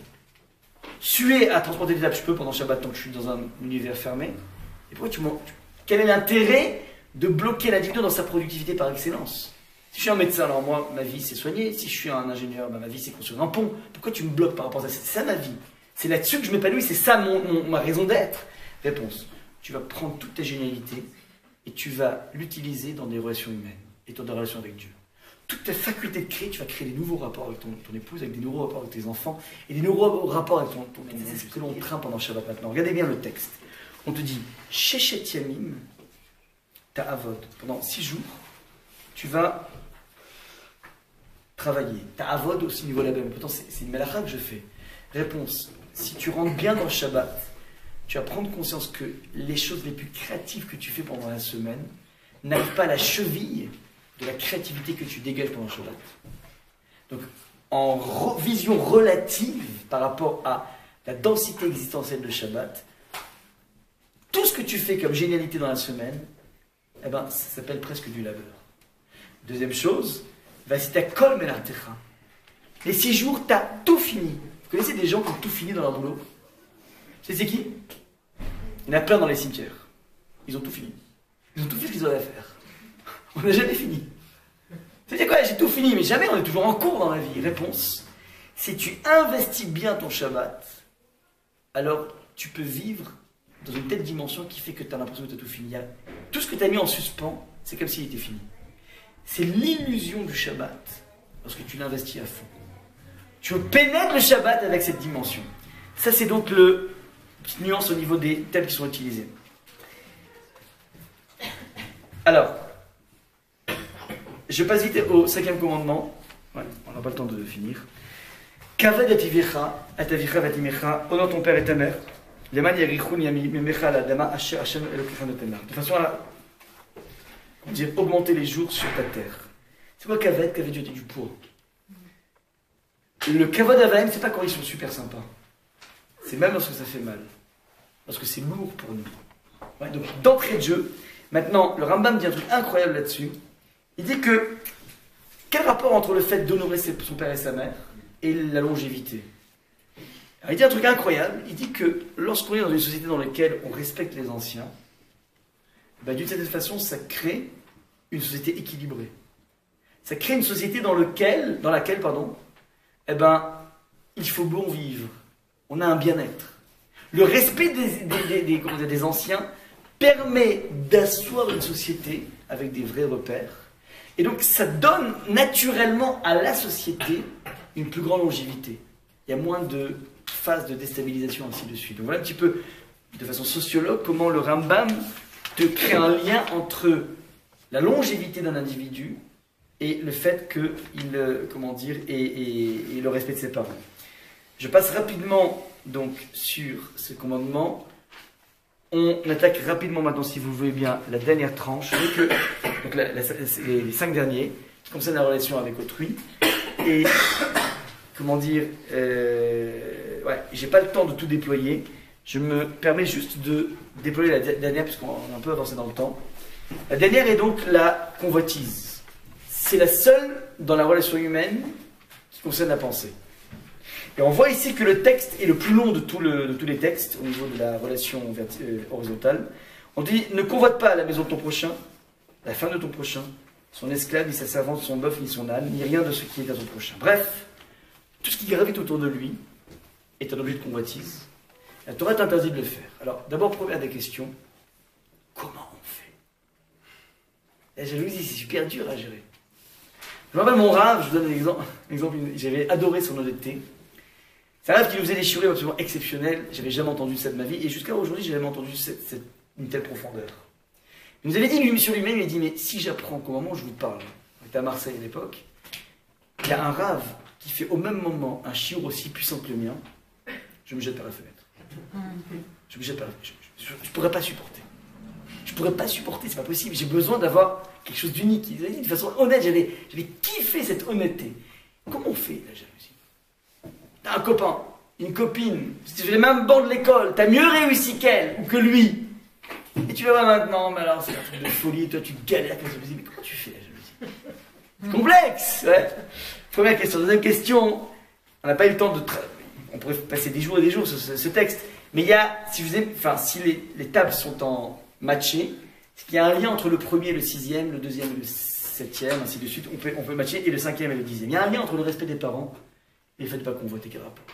Speaker 1: Suer à transporter des tables, je peux pendant Shabbat tant que je suis dans un univers fermé. Et pourquoi quel est l'intérêt de bloquer l'individu dans sa productivité par excellence? Si je suis un médecin, alors moi, ma vie c'est soigner. Si je suis un ingénieur, ma vie c'est construire un pont. Pourquoi tu me bloques par rapport à ça? C'est ça ma vie. C'est là-dessus que je m'épanouis, c'est ça ma raison d'être. Réponse. Tu vas prendre toute ta génialité et tu vas l'utiliser dans des relations humaines et dans des relations avec Dieu. Toute ta faculté de créer, tu vas créer des nouveaux rapports avec ton épouse, avec des nouveaux rapports avec tes enfants et des nouveaux rapports avec ton c'est ce que l'on craint pendant Shabbat maintenant. Regardez bien le texte. On te dit, Shechet Yamim, Ta'avod. Pendant 6 jours, tu vas travailler. Ta'avod aussi au niveau de la Bible. Pourtant, c'est une malacha que je fais. Réponse, si tu rentres bien dans le Shabbat, tu vas prendre conscience que les choses les plus créatives que tu fais pendant la semaine n'arrivent pas à la cheville de la créativité que tu dégages pendant le Shabbat. Donc, en vision relative par rapport à la densité existentielle de Shabbat, tout ce que tu fais comme génialité dans la semaine, eh ben, ça s'appelle presque du labeur. Deuxième chose, Vasita kol melartecha. Les 6 jours, tu as tout fini. Vous connaissez des gens qui ont tout fini dans leur boulot? C'est qui? Il y en a plein dans les cimetières. Ils ont tout fini. Ils ont tout fait ce qu'ils avaient à faire. On n'a jamais fini. C'est quoi? J'ai tout fini, mais jamais on est toujours en cours dans la vie. Réponse, si tu investis bien ton Shabbat, alors tu peux vivre dans une telle dimension qui fait que tu as l'impression que tu as tout fini. Tout ce que tu as mis en suspens, c'est comme s'il était fini. C'est l'illusion du Shabbat lorsque tu l'investis à fond. Tu pénètres le Shabbat avec cette dimension. Ça, c'est donc le petite nuance au niveau des thèmes qui sont utilisés. Alors, je passe vite au 5e commandement. Ouais, on n'a pas le temps de finir. Kaved ativicha, atavicha vatimecha, honore ton père et ta mère. De façon à dire, augmenter les jours sur ta terre. C'est quoi kaved? Kaved, Dieu dit du poids. Le kavod avaim, c'est pas quand ils sont super sympas. C'est même lorsque ça fait mal. Lorsque c'est lourd pour nous. Ouais, donc d'entrée de jeu, maintenant, le Rambam dit un truc incroyable là-dessus. Il dit que, quel rapport entre le fait d'honorer son père et sa mère et la longévité? Alors, il dit un truc incroyable. Il dit que lorsqu'on est dans une société dans laquelle on respecte les anciens, ben, d'une certaine façon, ça crée une société équilibrée. Ça crée une société dans laquelle, eh ben, il faut bon vivre. On a un bien-être. Le respect des anciens permet d'asseoir une société avec des vrais repères. Et donc, ça donne naturellement à la société une plus grande longévité. Il y a moins de phases de déstabilisation, ainsi de suite. Donc, voilà un petit peu, de façon sociologue, comment le Rambam te crée un lien entre la longévité d'un individu et le fait qu'il, comment dire, et le respect de ses parents. Je passe rapidement donc sur ce commandement. On attaque rapidement maintenant, si vous voulez bien, la dernière tranche, donc les 5 derniers, qui concernent la relation avec autrui. Et, comment dire, ouais, j'ai pas le temps de tout déployer. Je me permets juste de déployer la dernière, puisqu'on est un peu avancé dans le temps. La dernière est donc la convoitise. C'est la seule dans la relation humaine qui concerne la pensée. Et on voit ici que le texte est le plus long de tous les textes au niveau de la relation horizontale. On dit, ne convoite pas la maison de ton prochain, la femme de ton prochain, son esclave, ni sa servante, son bœuf, ni son âne, ni rien de ce qui est à ton prochain. Bref, tout ce qui gravite autour de lui est un objet de convoitise. La Torah est interdit de le faire. Alors, d'abord, première des questions, comment on fait? La jalousie, c'est super dur à gérer. Je me rappelle mon rave, je vous donne un exemple, j'avais adoré son honnêteté. C'est un rêve qui nous faisait des chirurgies absolument exceptionnelles. J'avais jamais entendu ça de ma vie. Et jusqu'à aujourd'hui, j'ai jamais entendu une telle profondeur. Il nous avait dit, lui, sur lui-même, il a dit, mais si j'apprends qu'au moment où je vous parle, on était à Marseille à l'époque, il y a un rave qui fait au même moment un chiour aussi puissant que le mien, je me jette par la fenêtre. Je me jette par la fenêtre. Je pourrais pas supporter. Je pourrais pas supporter, c'est pas possible. J'ai besoin d'avoir quelque chose d'unique. Il a dit de façon honnête, j'avais kiffé cette honnêteté. Comment on fait la jalousie? T'as un copain, une copine, si tu fais les mêmes bancs de l'école, t'as mieux réussi qu'elle ou que lui. Et tu le vois maintenant, mais alors c'est un truc de folie, toi tu galères avec la jalousie. Mais comment tu fais la jalousie? C'est complexe, ouais. Première question. Deuxième question, on n'a pas eu le temps de... On pourrait passer des jours et des jours sur ce texte. Mais il y a, si les tables sont en matchées, c'est qu'il y a un lien entre le premier et le 6e, le 2e et le 7e, ainsi de suite. On peut matcher, et le 5e et le 10e. Il y a un lien entre le respect des parents et le fait de ne pas convoiter quel rapport.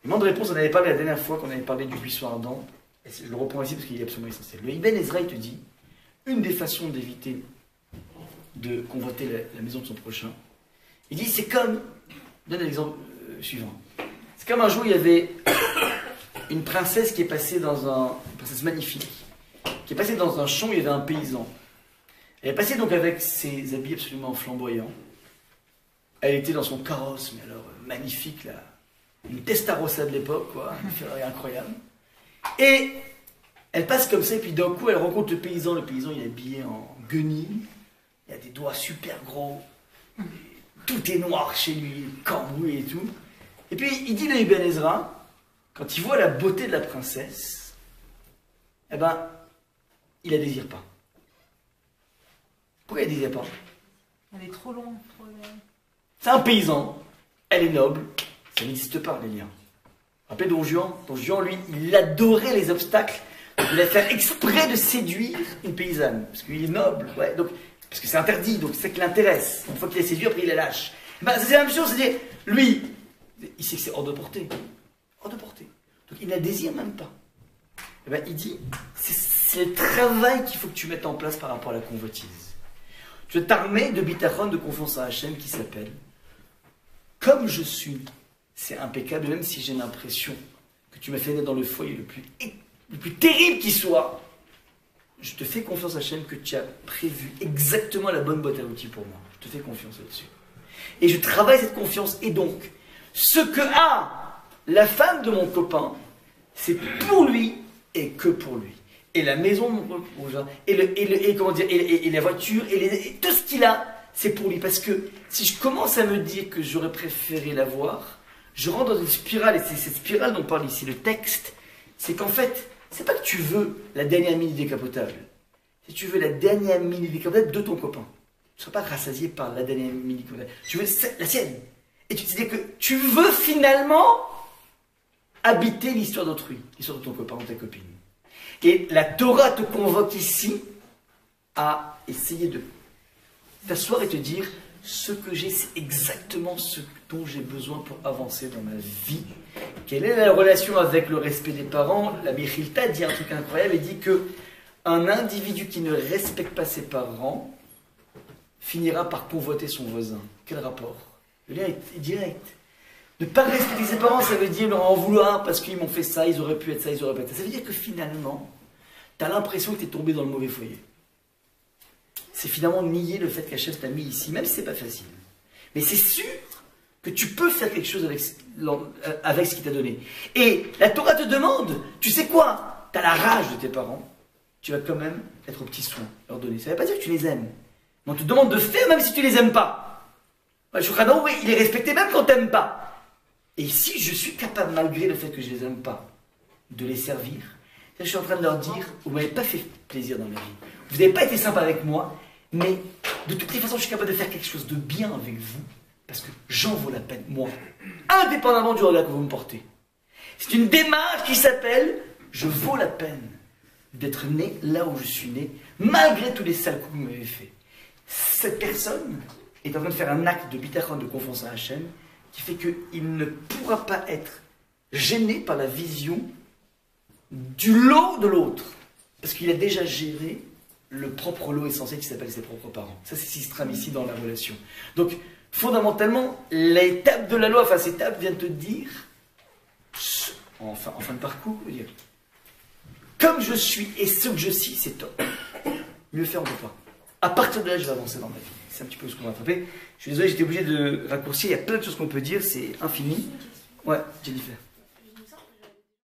Speaker 1: Le moment de réponse, on avait parlé la dernière fois qu'on avait parlé du buisson ardent. Et je le reprends ici parce qu'il est absolument essentiel. Le Ibn Ezra, il te dit, une des façons d'éviter de convoiter la maison de son prochain, il dit c'est comme, je donne l'exemple suivant, c'est comme un jour il y avait une princesse qui est passée une princesse magnifique, qui est passée dans un champ où il y avait un paysan. Elle est passée donc avec ses habits absolument flamboyants. Elle était dans son carrosse, mais alors magnifique, là, une Testarossa de l'époque, quoi, une Ferrari incroyable. Et elle passe comme ça, et puis d'un coup elle rencontre le paysan. Le paysan il est habillé en guenille, il a des doigts super gros, tout est noir chez lui, cambouis et tout. Et puis il dit à Ibn Ezra, quand il voit la beauté de la princesse, eh ben, il la désire pas. Pourquoi il la désire pas?
Speaker 7: Elle est trop longue, trop...
Speaker 1: C'est un paysan, elle est noble, ça n'existe pas les liens. Rappelez Don Juan, lui, il adorait les obstacles, il va faire exprès de séduire une paysanne, parce qu'il est noble, ouais, donc, parce que c'est interdit, donc c'est ça qui l'intéresse. Une fois qu'il est séduit, après il la lâche. Ben, c'est la même chose, c'est-à-dire, lui, il sait que c'est hors de portée. Hors de portée. Donc il ne la désire même pas. Et ben, il dit, c'est le travail qu'il faut que tu mettes en place par rapport à la convoitise. Tu vas t'armer de bitachon, de confiance à Hachem, qui s'appelle comme je suis. C'est impeccable, même si j'ai l'impression que tu m'as fait naître dans le foyer le plus terrible qui soit. Je te fais confiance à Hachem que tu as prévu exactement la bonne boîte à outils pour moi. Je te fais confiance là-dessus. Et je travaille cette confiance. Et donc, ce que a la femme de mon copain, c'est pour lui et que pour lui. Et la maison de mon copain, et la voiture, et tout ce qu'il a, c'est pour lui. Parce que si je commence à me dire que j'aurais préféré l'avoir, je rentre dans une spirale. Et c'est cette spirale dont parle ici le texte. C'est qu'en fait, c'est pas que tu veux la dernière mini décapotable. Si tu veux la dernière mini décapotable de ton copain. Tu ne seras pas rassasié par la dernière mini décapotable. Tu veux la sienne. Et tu te dis que tu veux finalement habiter l'histoire d'autrui, l'histoire de ton copain ou ta copine. Et la Torah te convoque ici à essayer de t'asseoir et te dire ce que j'ai, c'est exactement ce dont j'ai besoin pour avancer dans ma vie. Quelle est la relation avec le respect des parents? La Mechilta dit un truc incroyable, elle dit que un individu qui ne respecte pas ses parents finira par convoiter son voisin. Quel rapport? Le lien est direct. Ne pas respecter ses parents, ça veut dire leur en vouloir parce qu'ils m'ont fait ça, ils auraient pu être ça, ils auraient pu être ça. Ça veut dire que finalement, tu as l'impression que tu es tombé dans le mauvais foyer. C'est finalement nier le fait qu'Hachem t'a mis ici, même si c'est pas facile. Mais c'est sûr que tu peux faire quelque chose avec ce qu'il t'a donné. Et la Torah te demande, tu sais quoi? Tu as la rage de tes parents, tu vas quand même être au petit soin, leur donner. Ça ne veut pas dire que tu les aimes. Mais on te demande de faire même si tu les aimes pas. Le Shulchan, oui, il est respecté même quand tu n'aimes pas. Et si je suis capable, malgré le fait que je les aime pas, de les servir, je suis en train de leur dire, vous m'avez pas fait plaisir dans ma vie. Vous n'avez pas été sympa avec moi, mais de toutes les façons, je suis capable de faire quelque chose de bien avec vous, parce que j'en vaux la peine, moi, indépendamment du regard que vous me portez. C'est une démarche qui s'appelle, je vaux la peine d'être né là où je suis né, malgré tous les sales coups que vous m'avez fait. Cette personne est en train de faire un acte de bitachon, de confiance à Hachem, qui fait qu'il ne pourra pas être gêné par la vision du lot de l'autre. Parce qu'il a déjà géré le propre lot essentiel qui s'appelle ses propres parents. Ça, c'est ce qui se trame ici dans la relation. Donc, fondamentalement, l'étape de la loi, enfin, cette étape vient te dire, en fin de parcours, dire, comme je suis et ce que je suis, c'est top. Mieux faire, on ne peut pas. À partir de là, je vais avancer dans ma vie. C'est un petit peu ce qu'on va attraper. Je suis désolé, j'étais obligé de raccourcir. Il y a plein de choses qu'on peut dire, c'est infini. Ouais, Jennifer.